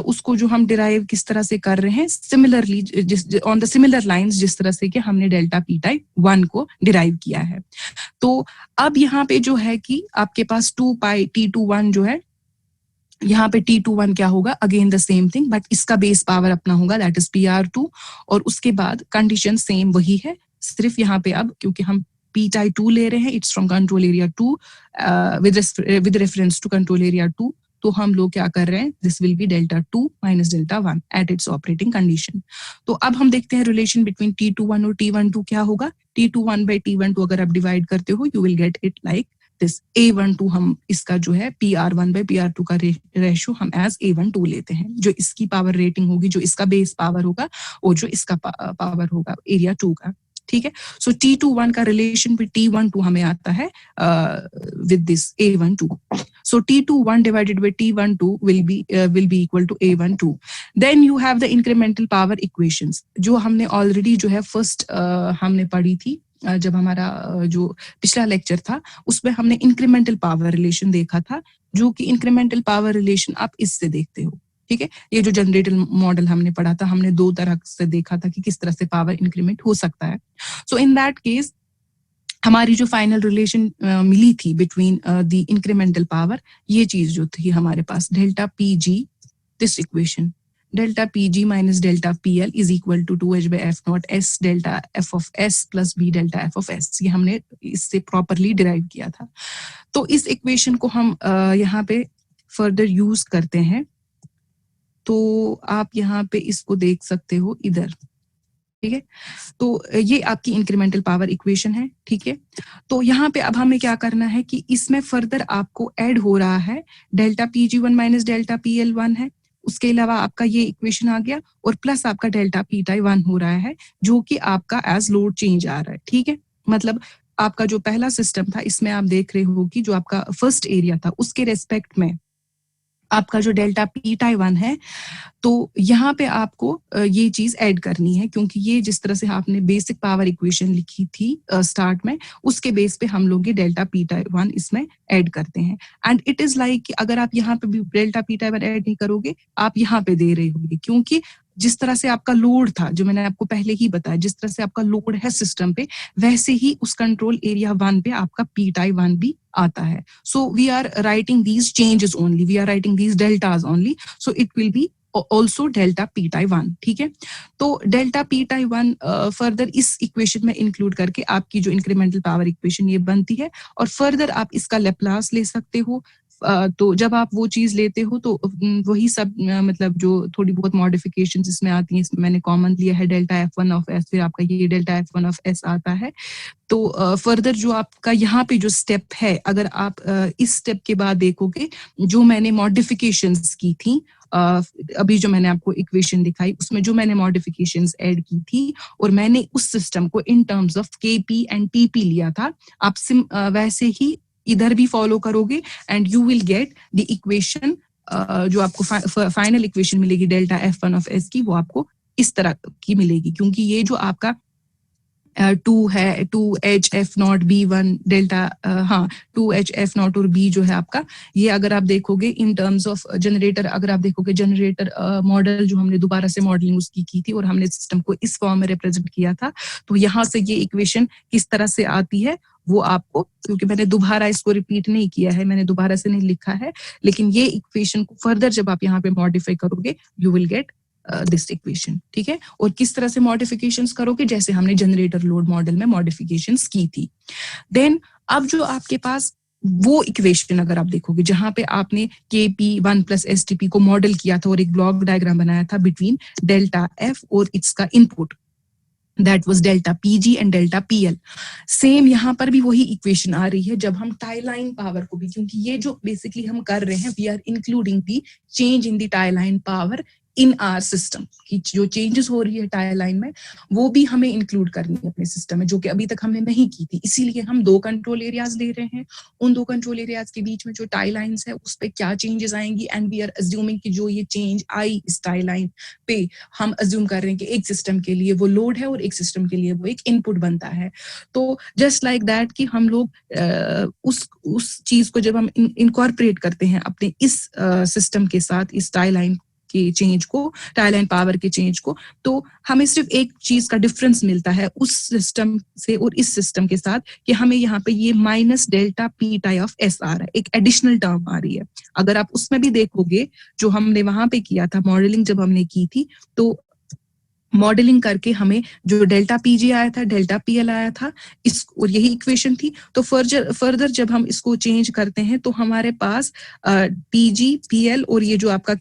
उसको जो हम डिराइव किस तरह से कर रहे हैं, similarly on the similar lines जिस तरह से कि हमने डेल्टा P टाई 1 को डिराइव किया है. तो अब यहाँ पे जो है कि आपके पास 2 पाई T21 जो है, यहाँ पे T21 क्या होगा, again the same thing but इसका बेस पावर अपना होगा दैट इज PR2, और उसके बाद कंडीशन सेम वही है, सिर्फ यहाँ पे अब क्योंकि हम P टाई 2 ले रहे हैं, it's from control area 2 with reference to control area 2, तो हम लोग क्या कर रहे हैं, this will be delta 2 minus delta 1 at its operating condition. तो अब हम देखते हैं रिलेशन बिटवीन T21 और T12 क्या होगा. T21 बाई T12 अगर आप डिवाइड करते हो you will get it like this. A12 हम इसका जो है PR1 बाई PR2 का रेशियो हम एज A12 लेते हैं, जो इसकी पावर रेटिंग होगी, जो इसका बेस पावर होगा और जो इसका पावर होगा एरिया 2 का, ठीक है. सो T21 का रिलेशन विद T12 हमें आता है with this A12. So T21 divided by T12 will be equal to A12. Then you have the incremental power equations जो हमने ऑलरेडी जो है फर्स्ट हमने पढ़ी थी जब हमारा जो पिछला लेक्चर था उसमें हमने इंक्रीमेंटल पावर रिलेशन देखा था, जो कि इंक्रीमेंटल पावर रिलेशन आप इससे देखते हो, ठीक है. ये जो जनरेटर मॉडल हमने पढ़ा था, हमने दो तरह से देखा था कि किस तरह से पावर इंक्रीमेंट हो सकता है. सो इन दैट केस हमारी जो फाइनल रिलेशन मिली थी बिटवीन द इंक्रीमेंटल पावर, ये चीज जो थी हमारे पास delta PG, this equation delta PG minus delta PL is equal to 2H by F naught S delta F of S plus B delta F of S. ये हमने इससे properly derive किया था. तो इस इक्वेशन को हम यहाँ पे फर्दर यूज करते हैं. तो आप यहाँ पे इसको देख सकते हो इधर, ठीक है. तो ये आपकी इंक्रीमेंटल पावर इक्वेशन है, ठीक है. तो यहाँ पे अब हमें क्या करना है कि इसमें फर्दर आपको ऐड हो रहा है delta PG1 minus delta PL1 है, उसके अलावा आपका ये इक्वेशन आ गया और प्लस आपका डेल्टा P टाई 1 हो रहा है जो कि आपका एज लोड चेंज आ रहा है, ठीक है. मतलब आपका जो पहला सिस्टम था इसमें आप देख रहे हो कि जो आपका फर्स्ट एरिया था उसके रेस्पेक्ट में आपका जो डेल्टा पी टाई 1 है, तो यहाँ पे आपको ये चीज ऐड करनी है, क्योंकि ये जिस तरह से आपने बेसिक पावर इक्वेशन लिखी थी स्टार्ट में, उसके बेस पे हम लोग ये डेल्टा पी टाई 1 इसमें ऐड करते हैं। एंड इट इज लाइक अगर आप यहाँ पे भी डेल्टा पी टाई 1 ऐड नहीं करोगे, आप यहाँ पे दे रहे होगे, क्योंकि जिस तरह से आपका लोड था, जो मैंने आपको पहले ही बताया, जिस तरह से आपका लोड है सिस्टम पे, वैसे ही उस कंट्रोल एरिया 1 पे आपका पी टाई 1 भी आता है। So we are writing these changes only, we are writing these deltas only, so it will be also delta p tie 1, ठीक है। तो डेल्टा p tie 1 फर्दर इस इक्वेशन में इंक्लूड करके आपकी जो इंक्रीमेंटल पावर इक्वेशन ये बनती है, और फर्दर आप इसका लेप्लास ले सकते हो। तो जब आप वो चीज लेते हो तो वही सब मतलब जो थोड़ी बहुत मॉडिफिकेशंस इसमें आती हैं, इसमें मैंने कॉमन लिया है डेल्टा f1 ऑफ s, फिर आपका ये डेल्टा f1 ऑफ s आता है। तो फर्दर जो आपका यहाँ पे जो स्टेप है, अगर आप इस स्टेप के बाद देखोगे, जो मैंने मॉडिफिकेशंस की थी, अभी जो मैंने आपको इक्वेशन दिखाई, उसमें जो मैंने मॉडिफिकेशंस ऐड की थी, और मैंने उस सिस्टम को in terms of KP and TP लिया था, आप वैसे ही इधर भी फॉलो करोगे, and you will get the equation, जो आपको फाइनल इक्वेशन मिलेगी डेल्टा f1 ऑफ s की, वो आपको इस तरह की मिलेगी, क्योंकि ये जो आपका 2 है, 2H(F0) B1 डेल्टा, हाँ 2H(F0) और B जो है आपका, ये अगर आप देखोगे इन टर्म्स ऑफ जनरेटर, अगर आप देखोगे जनरेटर मॉडल जो हमने दोबारा से मॉडलिंग उसकी की थी और हमने सिस्टम को इस फॉर्म में रिप्रेजेंट किया था, तो यहाँ से ये इक्वेशन किस तरह से आती है वो आपको, क्योंकि मैंने दोबारा इसको रिपीट नहीं किया है, मैंने दोबारा से नहीं लिखा है, लेकिन ये इक्वेशन को फर्दर जब आप यहाँ पे मॉडिफाई करोगे, you will get this equation, ठीक है। और किस तरह से मॉडिफिकेशंस करोगे, जैसे हमने जनरेटर लोड मॉडल में मॉडिफिकेशंस की थी। देन अब जो आपके पास वो इक्वेशन अगर आप देखोगे, जहां पे आपने KP1 प्लस STP को मॉडल किया था और एक ब्लॉक डायग्राम बनाया था बिटवीन डेल्टा F और इसका input, that was delta PG and delta PL। Same यहाँ पर भी वही इक्वेशन आ रही है, जब हम टाई लाइन पावर को भी, क्योंकि ये जो बेसिकली हम कर रहे हैं, we are including the change in the tie line power in our system, की जो चेंजेस हो रही है टाई लाइन में, वो भी हमें इंक्लूड करनी है अपने सिस्टम में, जो कि अभी तक हमने नहीं की थी। इसीलिए हम 2 कंट्रोल एरियाज ले रहे हैं, उन 2 कंट्रोल एरियाज के बीच में जो टाई लाइंस है उस पे क्या चेंजेस आएंगी, एंड वी आर अज्यूमिंग कि जो ये चेंज आई इस टाई लाइन पे, हम अज्यूम कर रहे हैं कि एक सिस्टम के लिए वो लोड है और एक सिस्टम के लिए वो एक इनपुट बनता है। तो जस्ट लाइक दैट कि हम लोग उस चीज को जब हम इनकॉर्पोरेट करते हैं अपने इस सिस्टम के साथ, इस टाई लाइन के चेंज को, टाई लाइन पावर के चेंज को, तो हमें सिर्फ एक चीज का डिफरेंस मिलता है उस सिस्टम से और इस सिस्टम के साथ, कि हमें यहाँ पे ये minus delta P tie of S आ रहा है, एक एडिशनल टर्म आ रही है। अगर आप उसमें भी देखोगे, जो हमने वहां पे किया था मॉडलिंग जब हमने की थी, तो मॉडलिंग करके हमें जो डेल्टा PG आया था, डेल्टा PL आया था, इस और यही इक्वेशन थी। तो फर्दर जब हम इसको चेंज करते हैं, तो हमारे पास PG PL और ये जो आपका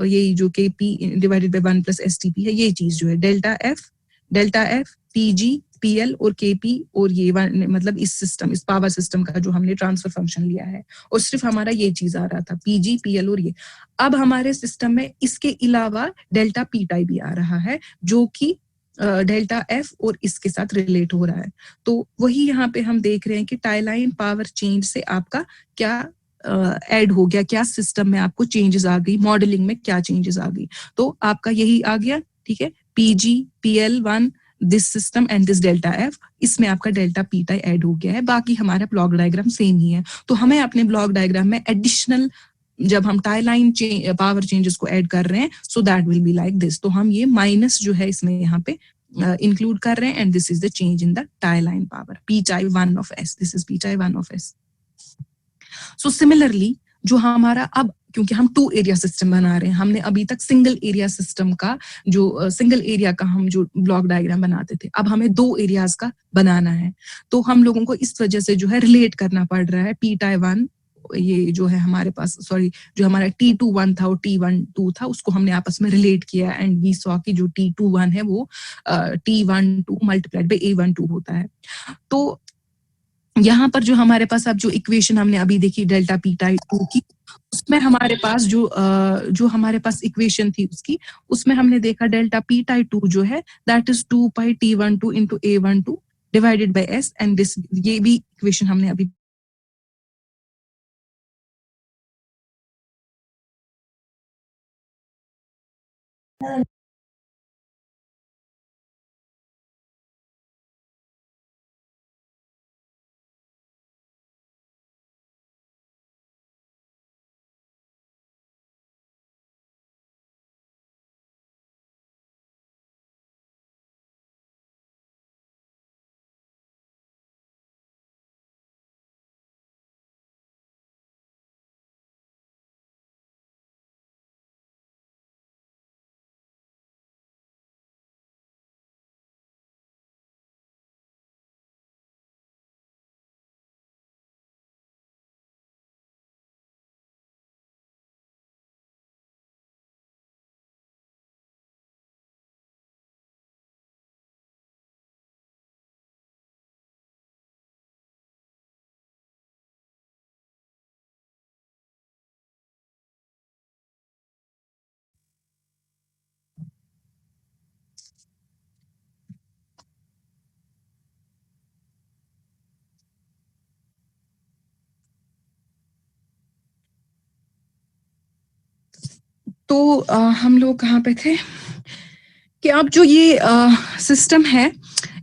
ये जो KP divided by 1 plus STP है, ये चीज जो है डेल्टा F PG PL और KP, और ये मतलब इस सिस्टम, इस पावर सिस्टम का जो हमने ट्रांसफर फंक्शन लिया है, और सिर्फ हमारा ये चीज आ रहा था PG PL और ये। अब हमारे सिस्टम में इसके अलावा डेल्टा P टाई भी आ रहा है, जो कि डेल्टा F और इसके साथ रिलेट हो रहा है। तो वही यहाँ पे हम देख रहे हैं कि टाई लाइन पावर चेंज से आपका क्या ऐड हो गया, क्या सिस्टम में आपको चेंजेस आ गई, मॉडलिंग में क्या चेंजेस आ गई। तो आपका यही आ गया, ठीक है, PG PL1 this system and this delta F, इसमें आपका डेल्टा P टाई ऐड हो गया है। बाकी हमारा ब्लॉक डायग्राम सेम ही है। तो हमें अपने ब्लॉक डायग्राम में एडिशनल, जब हम टाई लाइन पावर चेंजेस को ऐड कर रहे हैं, so that will be like this. तो हम ये माइनस जो है इसमें यहाँ पे इंक्लूड कर रहे हैं, and this is the change in the tie line power, P tie 1 of S, this is P tie 1 of S। So similarly जो हमारा अब, क्योंकि हम 2 एरिया सिस्टम बना रहे हैं, हमने अभी तक सिंगल एरिया सिस्टम का जो सिंगल एरिया का हम जो ब्लॉक डायग्राम बनाते थे, अब हमें 2 एरियाज का बनाना है। तो हम लोगों को इस वजह से जो है रिलेट करना पड़ रहा है P टाई 1, ये जो है हमारे पास, सॉरी, जो हमारा T21 था और T12 था, उसको हमने आपस में रिलेट किया, एंड वी सॉ कि जो T21 है वो T12 मल्टीप्लाइड बाय A12 होता है। तो यहाँ पर जो हमारे पास अब जो इक्वेशन हमने अभी देखी डेल्टा P टाई 2 की, उसमें हमारे पास जो हमारे पास इक्वेशन थी उसकी, उसमें हमने देखा डेल्टा P टाई 2 जो है, that is 2 pi T12 into A12 divided by S, and this, ये भी इक्वेशन हमने अभी तो हम लोग कहाँ पे थे कि अब जो ये सिस्टम है,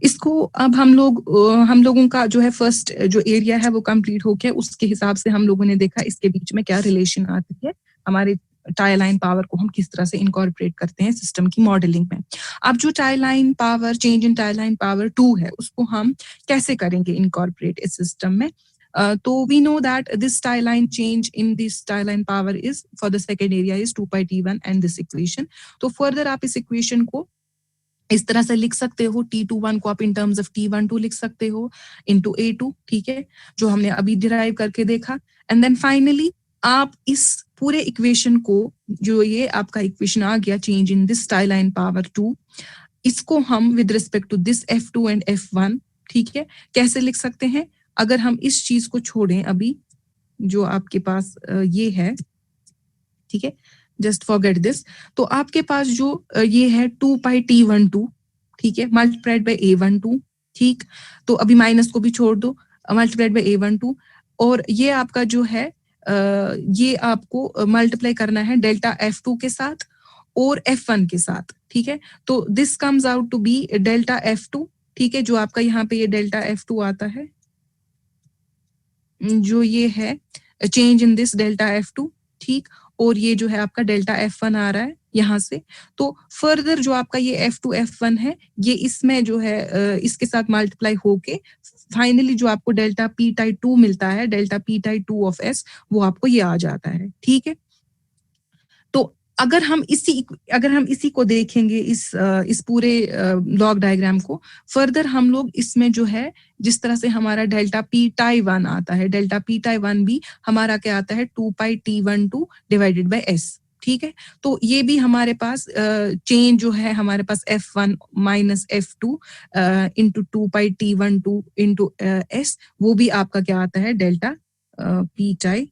इसको अब हम लोगों का जो है फर्स्ट जो एरिया है वो कंप्लीट हो गया। उसके हिसाब से हम लोगों ने देखा इसके बीच में क्या रिलेशन आती है, हमारे टाई लाइन पावर को हम किस तरह से इनकॉर्पोरेट करते हैं सिस्टम की मॉडलिंग में। अब जो tie line power, change in tie line power 2 है, उसको हम कैसे करेंगे इनकॉर्पोरेट इस सिस्टम में। तो we know that this tie line change in this tie line power is for the second area is 2 pi t1 and this equation. तो further आप इस इक्वेशन को इस तरह से लिख सकते हो, T21 को आप इन टर्म्स ऑफ T12 लिख सकते हो इनटू A2, ठीक है, जो हमने अभी डिराइव करके देखा। एंड देन फाइनली आप इस पूरे इक्वेशन को, जो ये आपका इक्वेशन आ गया change in this tie line power 2, इसको हम with respect to this F2 and F1, ठीक है, कैसे लिख सकते हैं। अगर हम इस चीज को छोड़ें अभी, जो आपके पास ये है, ठीक है, जस्ट फॉरगेट दिस, तो आपके पास जो ये है 2 पाई T12, ठीक है, मल्टीप्लाइड बाय A12, ठीक, तो अभी माइनस को भी छोड़ दो, मल्टीप्लाइड बाय A12, और ये आपका जो है ये आपको मल्टीप्लाई करना है डेल्टा F2 के साथ और F1 के साथ, ठीक है, तो this comes out to be delta F2, ठीक है, जो आपका यहाँ पे ये डेल्टा F2 आता है, जो ये है change in this delta F2, ठीक, और ये जो है आपका डेल्टा F1 आ रहा है यहाँ से। तो फर्दर जो आपका ये F2 F1 है, ये इसमें जो है इसके साथ मल्टीप्लाई होके फाइनली जो आपको डेल्टा P टाई 2 मिलता है, delta P tie 2 of S, वो आपको ये आ जाता है, ठीक है। तो अगर हम इसी को देखेंगे, इस पूरे लॉग डायग्राम को फर्दर, हम लोग इसमें जो है जिस तरह से हमारा डेल्टा P टाई 1 आता है, डेल्टा P टाई 1 भी हमारा क्या आता है 2 pi T12 divided by S, ठीक है। तो ये भी हमारे पास चेंज जो है हमारे पास F1 minus F2 into 2 pi T12 into S, वो भी आपका क्या आता है delta P tie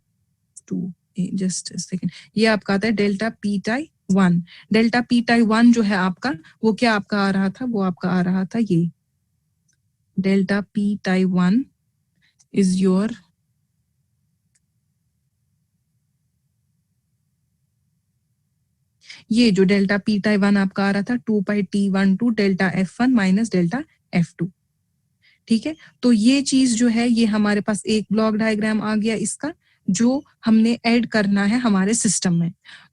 2, just second, ये आपका आता है delta P tie 1। Delta P tie 1 जो है आपका, वो क्या आपका आ रहा था, वो आपका आ रहा था ये delta P tie 1 is your ये जो डेल्टा P टाई 1 आपका आ रहा था 2 pi T12 delta F1 minus delta F2, ठीक है। तो ये चीज जो है ये हमारे पास एक ब्लॉक डायग्राम आ गया इसका, जो हमने ऐड करना है हमारे सिस्टम में।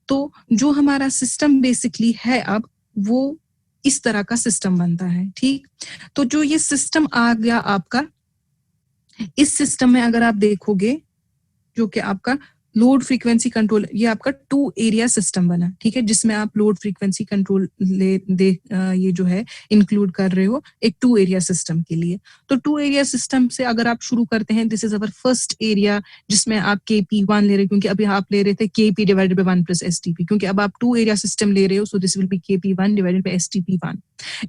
तो जो हमारा सिस्टम बेसिकली है अब, वो इस तरह का सिस्टम बनता है, ठीक। तो जो ये सिस्टम आ गया आपका, इस सिस्टम में अगर आप देखोगे, जो कि आपका लोड फ्रीक्वेंसी कंट्रोल, ये आपका 2 एरिया सिस्टम बना, ठीक है, जिसमें आप लोड फ्रीक्वेंसी कंट्रोल ये जो है इंक्लूड कर रहे हो एक 2 एरिया सिस्टम के लिए। तो 2 एरिया सिस्टम से अगर आप शुरू करते हैं, this is our first area, जिसमें आप KP1 ले रहे हैं, क्योंकि अभी आप ले रहे थे KP divided by 1 plus STP, क्योंकि अब आप 2 एरिया सिस्टम ले रहे हो, so this will B KP1 divided by STP1।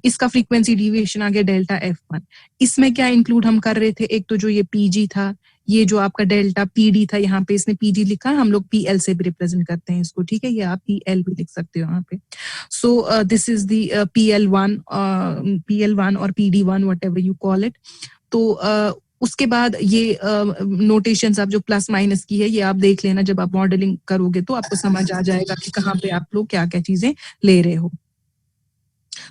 इसका फ्रीक्वेंसी डिविएशन आ गया डेल्टा F1। इसमें क्या इंक्लूड हम कर रहे थे, एक तो जो ये PG था, ये जो आपका डेल्टा PD था, यहाँ पे इसने PD लिखा है, हम लोग PL से भी रिप्रेजेंट करते हैं इसको, ठीक है, ये आप PL भी लिख सकते हो यहाँ पे। सो दिस इज दी PL1 और PD1 whatever you call it. तो उसके बाद ये नोटेशंस आप जो प्लस माइनस की है ये आप देख लेना, जब आप मॉडलिंग करोगे तो आपको समझ आ जाएगा कि कहाँ पे आप लोग क्या क्या चीजें ले रहे हो।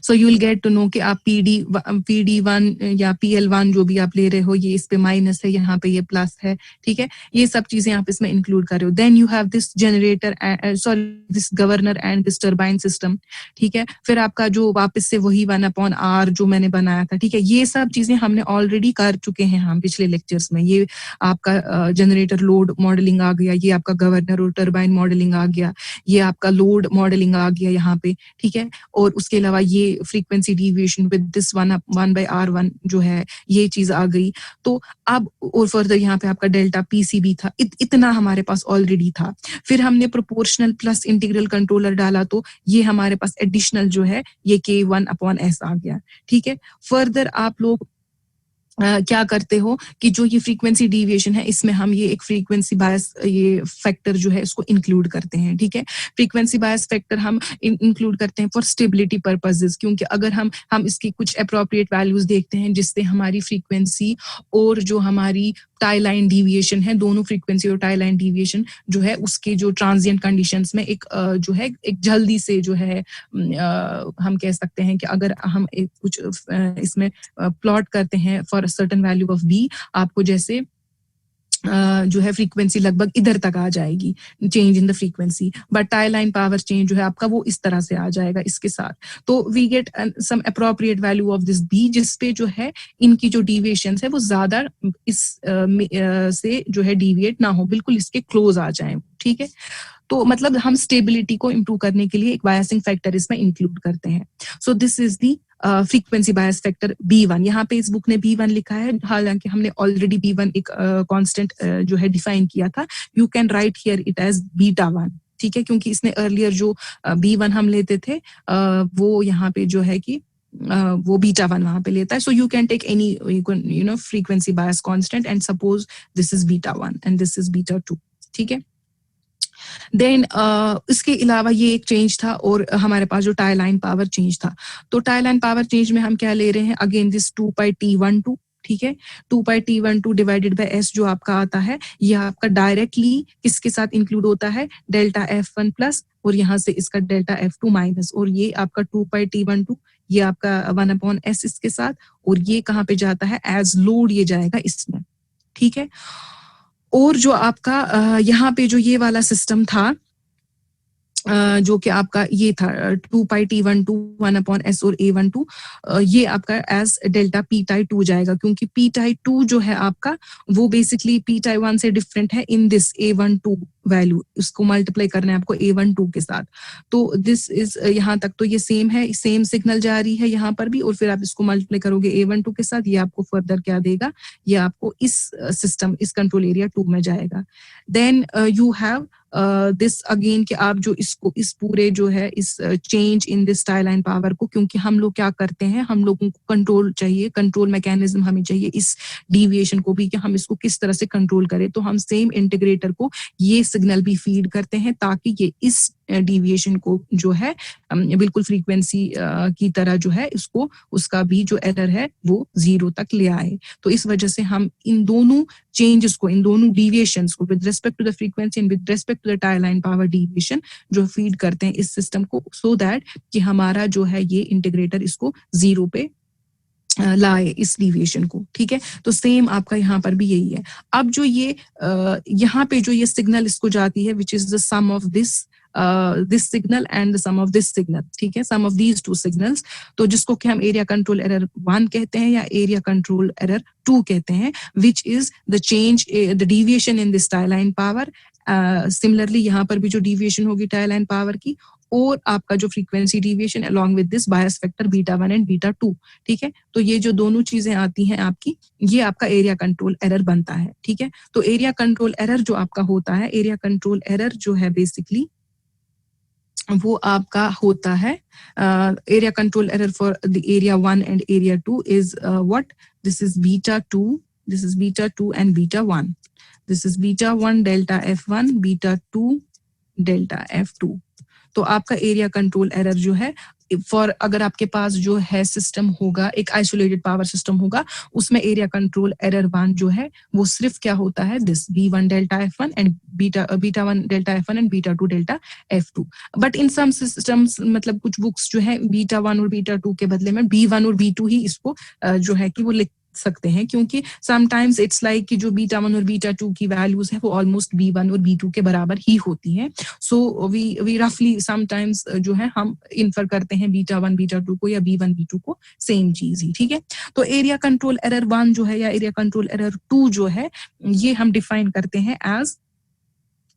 So you will get to know कि आप PD1 या PL1 जो भी आप ले रहे हो, ये इस पे माइनस है, यहाँ पे ये प्लस है, ठीक है। ये सब चीजें आप इसमें इंक्लूड कर रहे हो। Then you have this generator, sorry this governor and this turbine system, ठीक है। फिर आपका जो वापस से वही 1/R जो मैंने बनाया था, ठीक है। ये सब चीजें हमने ऑलरेडी कर चुके हैं हम पिछले लेक्चर्स में। ये आपका जनरेटर लोड मॉडलिंग आ गया, ये आपका गवर्नर और टर्बाइन मॉडलिंग आ गया, ये आपका लोड मॉडलिंग आ गया यहाँ पे, ठीक है। और उसके अलावा ये frequency deviation with this 1/R1 जो है, ये चीज आ गई। तो अब और फर्दर यहाँ पे आपका डेल्टा पीसी भी था, इतना हमारे पास ऑलरेडी था। फिर हमने प्रोपोर्शनल प्लस इंटीग्रल कंट्रोलर डाला, तो ये हमारे पास एडिशनल जो है ये K1/S आ गया, ठीक है। फर्दर आप लोग क्या करते हो कि जो ये फ्रीक्वेंसी डिविएशन है, इसमें हम ये एक फ्रीक्वेंसी बायस ये फैक्टर जो है इसको इंक्लूड करते हैं, ठीक है। फ्रीक्वेंसी बायस फैक्टर हम इंक्लूड करते हैं फॉर स्टेबिलिटी पर्पसेस, क्योंकि अगर हम इसकी कुछ अप्रोप्रिएट वैल्यूज देखते हैं जिससे हमारी फ्रीक्वेंसी और जो हमारी टाई लाइन डिविएशन है, दोनों फ्रीक्वेंसी और टाई लाइन डिविएशन जो है उसके जो ट्रांजिएंट कंडीशंस में एक जो है एक जल्दी से जो है हम कह सकते हैं कि अगर हम एक कुछ इसमें प्लॉट करते हैं for certain value of B, आपको जैसे जो है फ्रीक्वेंसी लगभग इधर तक आ जाएगी, change in the frequency, but tie line power change जो है आपका वो इस तरह से आ जाएगा इसके साथ। तो we get some appropriate value of this B, जिसपे जो है इनकी जो डिविएशन है वो ज्यादा इस से जो है डिविएट ना हो, बिल्कुल इसके क्लोज आ जाए, ठीक है। तो मतलब हम स्टेबिलिटी को इम्प्रूव करने के लिए एक बायसिंग फैक्टर इसमें इंक्लूड करते हैं। सो this is the frequency bias factor B1। यहाँ पे इस बुक ने B1 लिखा है, हालांकि हमने ऑलरेडी B1 एक कांस्टेंट जो है डिफाइन किया था। You can write here it as β1, ठीक है, क्योंकि इसने अर्लियर जो B1 हम लेते थे वो यहाँ पे जो है कि वो β1 वहां पे लेता है। So you can take any you know frequency bias constant and suppose this is β1 and this is β2, ठीक है। देन इसके अलावा ये एक चेंज था, और हमारे पास जो टाई लाइन पावर चेंज था, तो टाई लाइन पावर चेंज में हम क्या ले रहे हैं, अगेन दिस 2πT12, ठीक है। 2πT12 डिवाइडेड बाय S जो आपका आता है, ये आपका डायरेक्टली किसके साथ इंक्लूड होता है, डेल्टा F1 प्लस, और यहाँ से इसका डेल्टा F2 माइनस, और ये आपका 2πT12 ये आपका 1/S इसके साथ, और ये कहाँ पे जाता है, एज लोड ये जाएगा इसमें, ठीक है। और जो आपका यहाँ पे जो ये वाला सिस्टम था जो कि आपका ये था 2πT12 1/S और A12, ये आपका एज डेल्टा P2 जाएगा, क्योंकि P2 जो है आपका वो बेसिकली P1 से डिफरेंट है इन दिस A12 वैल्यू, इसको मल्टीप्लाई करना है आपको A12 के साथ। तो दिस इज यहाँ तक तो ये सेम है, सेम सिग्नल जा रही है यहाँ पर भी, और फिर आप इसको मल्टीप्लाई करोगे A12 के साथ, ये आपको फर्दर क्या देगा, ये आपको इस सिस्टम इस कंट्रोल एरिया 2 में जाएगा। Then you have this again कि आप जो इसको इस पूरे जो है इस change in this tie line power को, क्योंकि हम लोग क्या करते हैं, हम लोगों को कंट्रोल चाहिए, कंट्रोल मैकेनिज्म हमें चाहिए इस डिविएशन को भी कि हम इसको किस तरह से कंट्रोल करें। तो हम सेम इंटीग्रेटर को ये सिग्नल भी फीड करते हैं ताकि ये इस डिविएशन को जो है बिल्कुल फ्रीक्वेंसी की तरह जो है इसको उसका भी जो एरर है वो 0 तक ले आए। तो इस वजह से हम इन दोनों चेंजेस को, इन दोनों डिविएशंस को with respect to the frequency and with respect to the tie line power deviation जो फीड करते हैं इस सिस्टम को, सो दैट कि हमारा जो है ये इंटीग्रेटर इसको 0 पे लाए इस डिविएशन को, ठीक है। तो सेम आपका यहाँ पर भी यही है। अब जो ये यहाँ पे जो ये सिग्नल इसको जाती है which is the sum of this signal and the sum of this signal, ठीक है, सम ऑफ दीज 2 सिग्नल्स, तो जिसको कि हम एरिया कंट्रोल एरर 1 कहते हैं या एरिया कंट्रोल एरर 2 कहते हैं, विच is the change the deviation in this tie line power. Similarly यहाँ पर भी जो डिविएशन होगी टाई लाइन पावर की, और आपका जो frequency deviation along with this bias factor β1 and β2, ठीक है। तो ये जो दोनों चीजें आती हैं आपकी, ये आपका एरिया कंट्रोल एरर बनता है, ठीक है। तो एरिया कंट्रोल एरर जो आपका होता है, एरिया कंट्रोल एरर जो है बेसिकली वो आपका होता है area control error for the area 1 and area 2 is what, this is β2, this is β2 and β1, this is β1 delta F1, β2 delta F2। तो आपका एरिया कंट्रोल एरर जो है फॉर अगर आपके पास जो है सिस्टम होगा, एक आइसोलेटेड पावर सिस्टम होगा, उसमें एरिया कंट्रोल एरर 1 जो है वो सिर्फ क्या होता है, this B1 delta F1 and beta 1 delta F1 and beta 2 delta F2. But in some systems मतलब कुछ बुक्स जो है बीटा 1 और बीटा 2 के बदले में B1 और B2 ही इसको जो है कि वो लिख सकते हैं, क्योंकि समटाइम्स इट्स लाइक कि जो बीटा 1 और बीटा 2 की वैल्यूज है वो ऑलमोस्ट B1 और B2 के बराबर ही होती हैं. सो वी रफली समटाइम्स जो है हम इन्फर करते हैं बीटा 1 बीटा 2 को या B1 B2 को सेम चीज ही. ठीक है, तो एरिया कंट्रोल एरर 1 जो है या एरिया कंट्रोल एरर 2 जो है ये हम डिफाइन करते हैं as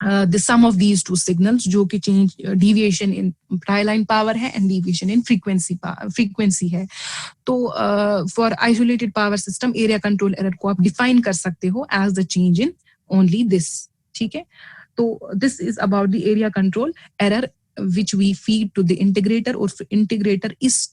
the sum of these two signals, जो कि change deviation in tie line power है and deviation in frequency है. तो for isolated power system area control error को आप define कर सकते हो as the change in only this. ठीक है, तो this is about the area control error which we feed to the integrator, और integrator इस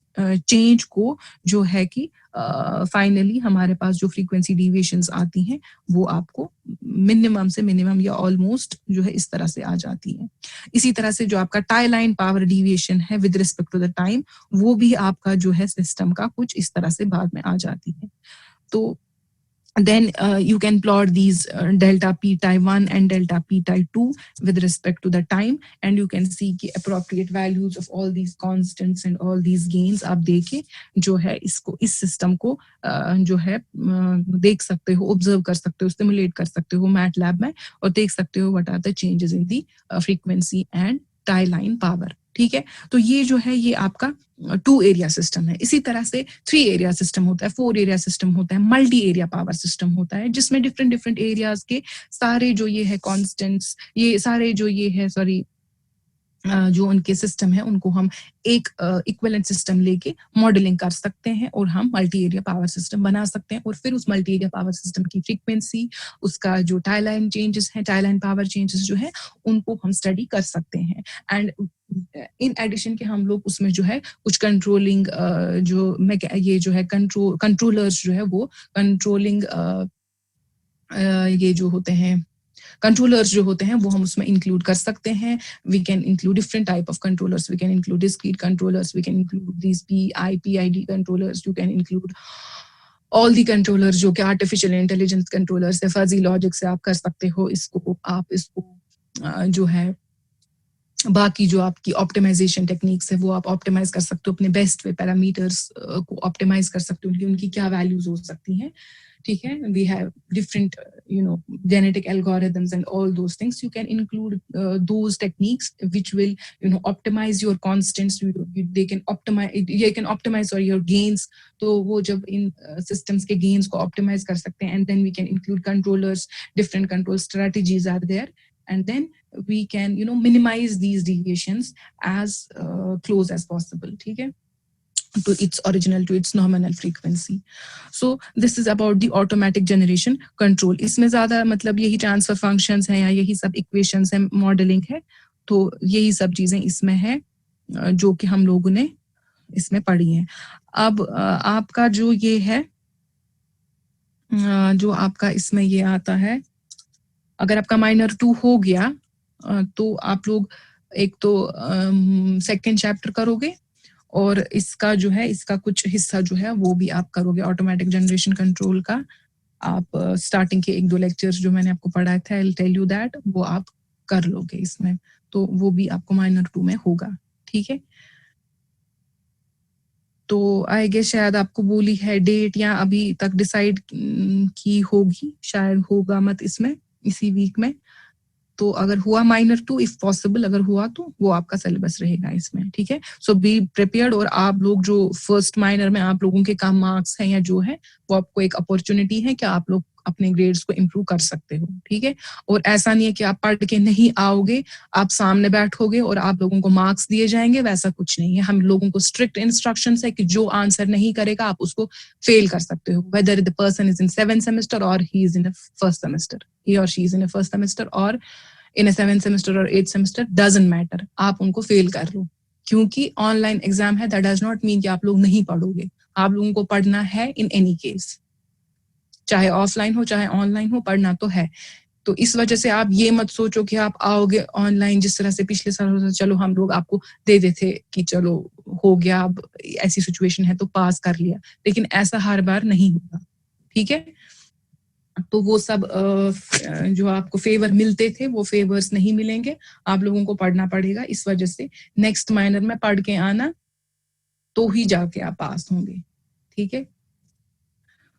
change को जो है कि फाइनली हमारे पास जो फ्रीक्वेंसी डिविएशंस आती हैं वो आपको मिनिमम से मिनिमम या ऑलमोस्ट जो है इस तरह से आ जाती है. इसी तरह से जो आपका टाई लाइन पावर डिविएशन है with respect to the time, वो भी आपका जो है सिस्टम का कुछ इस तरह से बाद में आ जाती है. तो then you can plot these delta p tie 1 and delta p tie 2 with respect to the time, and you can see the appropriate values of all these constants and all these gains. आप देखे जो है इसको इस system को जो है देख सकते हो, ऑब्जर्व कर सकते हो, स्टिमुलेट कर सकते हो मैटलैब में, और देख सकते हो what are the changes in the frequency and tie line power. ठीक है, तो ये जो है ये आपका 2 एरिया सिस्टम है. इसी तरह से 3 एरिया सिस्टम होता है, 4 एरिया सिस्टम होता है, मल्टी एरिया पावर सिस्टम होता है, जिसमें डिफरेंट एरियाज के सारे जो ये है कॉन्स्टेंट्स, ये सारे जो ये है जो उनके सिस्टम है उनको हम एक इक्विवेलेंट सिस्टम लेके मॉडलिंग कर सकते हैं और हम मल्टी एरिया पावर सिस्टम बना सकते हैं. और फिर उस मल्टी एरिया पावर सिस्टम की फ्रीक्वेंसी, उसका जो टाई लाइन चेंजेस है, टाई लाइन पावर चेंजेस जो है उनको हम स्टडी कर सकते हैं. एंड इन एडिशन के हम लोग उसमें जो है कुछ कंट्रोलिंग जो ये जो है कंट्रोलर्स जो है वो कंट्रोलिंग ये जो होते हैं कंट्रोलर्स जो होते हैं वो हम उसमें इंक्लूड कर सकते हैं. We can include different type of controllers, we can include discrete controllers, we can include these PID controllers, you can include all the controllers जो कि आर्टिफिशियल इंटेलिजेंस कंट्रोलर्स है, फजी लॉजिक से आप कर सकते हो इसको. आप इसको जो है बाकी जो आपकी ऑप्टिमाइजेशन टेक्निक्स है वो आप ऑप्टिमाइज कर सकते हो, अपने बेस्ट वे पैरामीटर्स को ऑप्टिमाइज कर सकते हो, उनकी क्या वैल्यूज हो सकती हैं. ठीक है, we have different genetic algorithms and all those things. You can include those techniques which will optimize your constants. They can optimize or your gains. तो वो जब इन systems के gains को optimize कर सकते हैं, and then we can include controllers, different control strategies are there, and then we can minimize these deviations as close as possible. ठीक है, to its original, to its nominal frequency. So this is about the automatic generation control. इसमें ज़्यादा मतलब यही transfer functions हैं या यही सब equations हैं, modeling है, तो यही सब चीज़ें इसमें है जो कि हम लोगों ने इसमें पढ़ी हैं. अब आपका जो ये है जो आपका इसमें ये आता है, अगर आपका माइनर 2 हो गया तो आप लोग एक तो सेकेंड चैप्टर करोगे और इसका जो है इसका कुछ हिस्सा जो है वो भी आप करोगे ऑटोमेटिक जनरेशन कंट्रोल का. आप स्टार्टिंग के 1-2 लेक्चर्स जो मैंने आपको पढ़ाया था, आई टेल यू दैट, वो आप कर लोगे इसमें, तो वो भी आपको माइनर 2 में होगा. ठीक है, तो आई गेस शायद आपको बोली है डेट या अभी तक डिसाइड की होगी, शायद होगा मत इसमें इसी वीक में. तो अगर हुआ माइनर 2, इफ पॉसिबल अगर हुआ तो वो आपका सिलेबस रहेगा इसमें. ठीक है, सो बी प्रिपेयर्ड. और आप लोग जो फर्स्ट माइनर में आप लोगों के कम मार्क्स हैं या जो है वो आपको एक अपॉर्चुनिटी है कि आप लोग अपने ग्रेड्स को इम्प्रूव कर सकते हो. ठीक है, और ऐसा नहीं है कि आप पढ़ के नहीं आओगे, आप सामने बैठोगे और आप लोगों को मार्क्स दिए जाएंगे, वैसा कुछ नहीं है. हम लोगों को स्ट्रिक्ट इंस्ट्रक्शंस है कि जो आंसर नहीं करेगा आप उसको फेल कर सकते हो, whether the person is in 7th semester और he is in 1st semester, ही और she is in 1st semester और इन 7th सेमेस्टर और 8th सेमेस्टर, डजंट मैटर, आप उनको फेल कर लो. क्योंकि ऑनलाइन एग्जाम है, दैट डज नॉट मीन कि आप लोग नहीं पढ़ोगे. आप लोगों को पढ़ना है इन एनी केस, चाहे ऑफलाइन हो चाहे ऑनलाइन हो, पढ़ना तो है. तो इस वजह से आप ये मत सोचो कि आप आओगे ऑनलाइन जिस तरह से पिछले साल, चलो हम लोग आपको दे देते कि चलो हो गया, अब ऐसी सिचुएशन है तो पास कर लिया, लेकिन ऐसा हर बार नहीं होगा, ठीक है। तो वो सब जो आपको फेवर मिलते थे वो फेवर्स नहीं मिलेंगे, आप लोगों को पढ़ना पड़ेगा। इस वजह से नेक्स्ट माइनर में पढ़ के आना, तो ही जाके आप पास होंगे, ठीक है।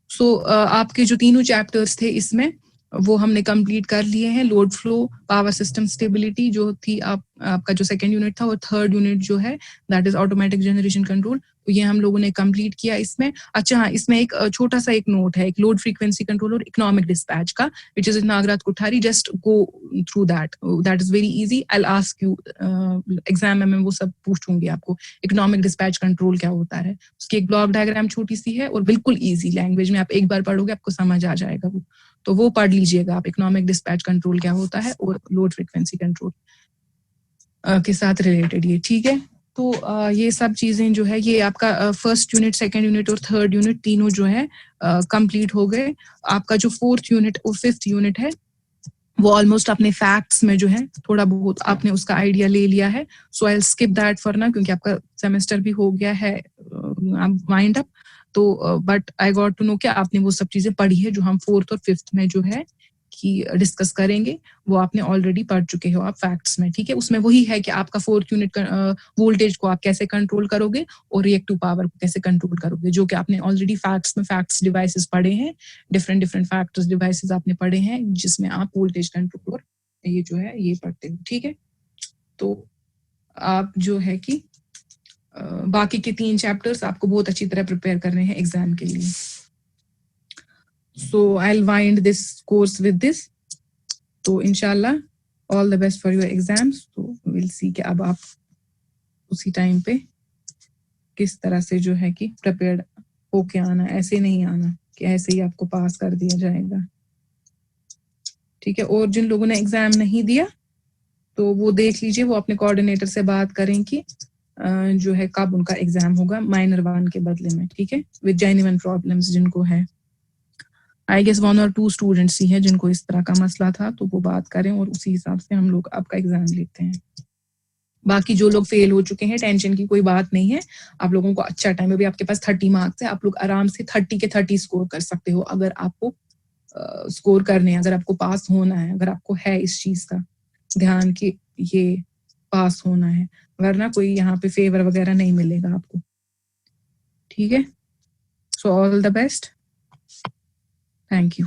सो आपके जो तीनों चैप्टर्स थे इसमें वो हमने कंप्लीट कर लिए हैं। Load flow, power system stability जो थी आपका जो सेकंड यूनिट था, और थर्ड यूनिट जो है that is automatic generation control, तो ये हम लोगों ने कंप्लीट किया इसमें। अच्छा हाँ, इसमें एक छोटा सा एक नोट है, एक लोड फ्रीक्वेंसी कंट्रोल और इकोनॉमिक डिस्पैच का, which is Nagraj Kothari, just go through that is very easy. I will ask you exam में मैं वो सब पूछूंगी आपको, इकोनॉमिक डिस्पैच कंट्रोल क्या होता है, उसकी एक ब्लॉक डायग्राम छोटी सी है और बिल्कुल ईजी लैंग्वेज में, आप एक बार पढ़ोगे आपको समझ आ जाएगा वो, तो वो पढ़ लीजिएगा आप, इकोनॉमिक डिस्पैच कंट्रोल क्या होता है और लोड फ्रीक्वेंसी कंट्रोल के साथ रिलेटेड ये, ठीक है। तो ये सब चीजें जो है ये आपका फर्स्ट यूनिट, सेकंड यूनिट और थर्ड यूनिट तीनों जो है कंप्लीट हो गए। आपका जो फोर्थ यूनिट और फिफ्थ यूनिट है वो ऑलमोस्ट अपने फैक्ट्स में जो है थोड़ा बहुत आपने उसका आइडिया ले लिया है। So I skip that for ना, क्योंकि आपका सेमेस्टर भी हो गया है वाइंड अप, तो but I got to know कि आपने वो सब चीजें पढ़ी है जो हम फोर्थ और फिफ्थ में जो है कि डिस्कस करेंगे, वो आपने ऑलरेडी पढ़ चुके हो आप फैक्ट्स में, ठीक है। उसमें वही है कि आपका फोर्थ यूनिट वोल्टेज को आप कैसे कंट्रोल करोगे और रिएक्टिव पावर को कैसे कंट्रोल करोगे, जो कि आपने ऑलरेडी फैक्ट्स में फैक्ट्स डिवाइसेस पढ़े हैं, डिफरेंट डिफरेंट फैक्टर्स डिवाइसेस आपने पढ़े हैं जिसमें आप वोल्टेज कंट्रोल और ये जो है ये पढ़ते हो, ठीक है। तो आप जो है कि बाकी के 3 चैप्टर्स आपको बहुत अच्छी तरह प्रिपेयर करने हैं एग्जाम के लिए। So I'll wind this course with this. तो इंशाल्लाह all the best for your exams. तो we'll see कि अब आप उसी टाइम पे किस तरह से जो है कि प्रिपेयर्ड होके आना, ऐसे नहीं आना कि ऐसे ही आपको पास कर दिया जाएगा, ठीक है। और जिन लोगों ने एग्जाम नहीं दिया तो वो देख लीजिए, वो अपने कोऑर्डिनेटर से बात करें कि जो है कब उनका एग्जाम होगा माइनर 1 के बदले में, ठीक है, विद जेन्युइन प्रॉब्लम्स जिनको है। आई गेस 1 और 2 स्टूडेंट्स ही हैं जिनको इस तरह का मसला था, तो वो बात करें और उसी हिसाब से हम लोग आपका एग्जाम लेते हैं। बाकी जो लोग फेल हो चुके हैं, टेंशन की कोई बात नहीं है, आप लोगों को अच्छा टाइम है, अभी आपके पास 30 मार्क्स है, आप लोग आराम से 30 के 30 स्कोर कर सकते हो अगर आपको स्कोर करने हैं, अगर आपको पास होना है, अगर आपको है इस चीज का ध्यान कि ये पास होना है, वरना कोई यहाँ पे फेवर वगैरह नहीं मिलेगा आपको, ठीक है। So all the best, thank you.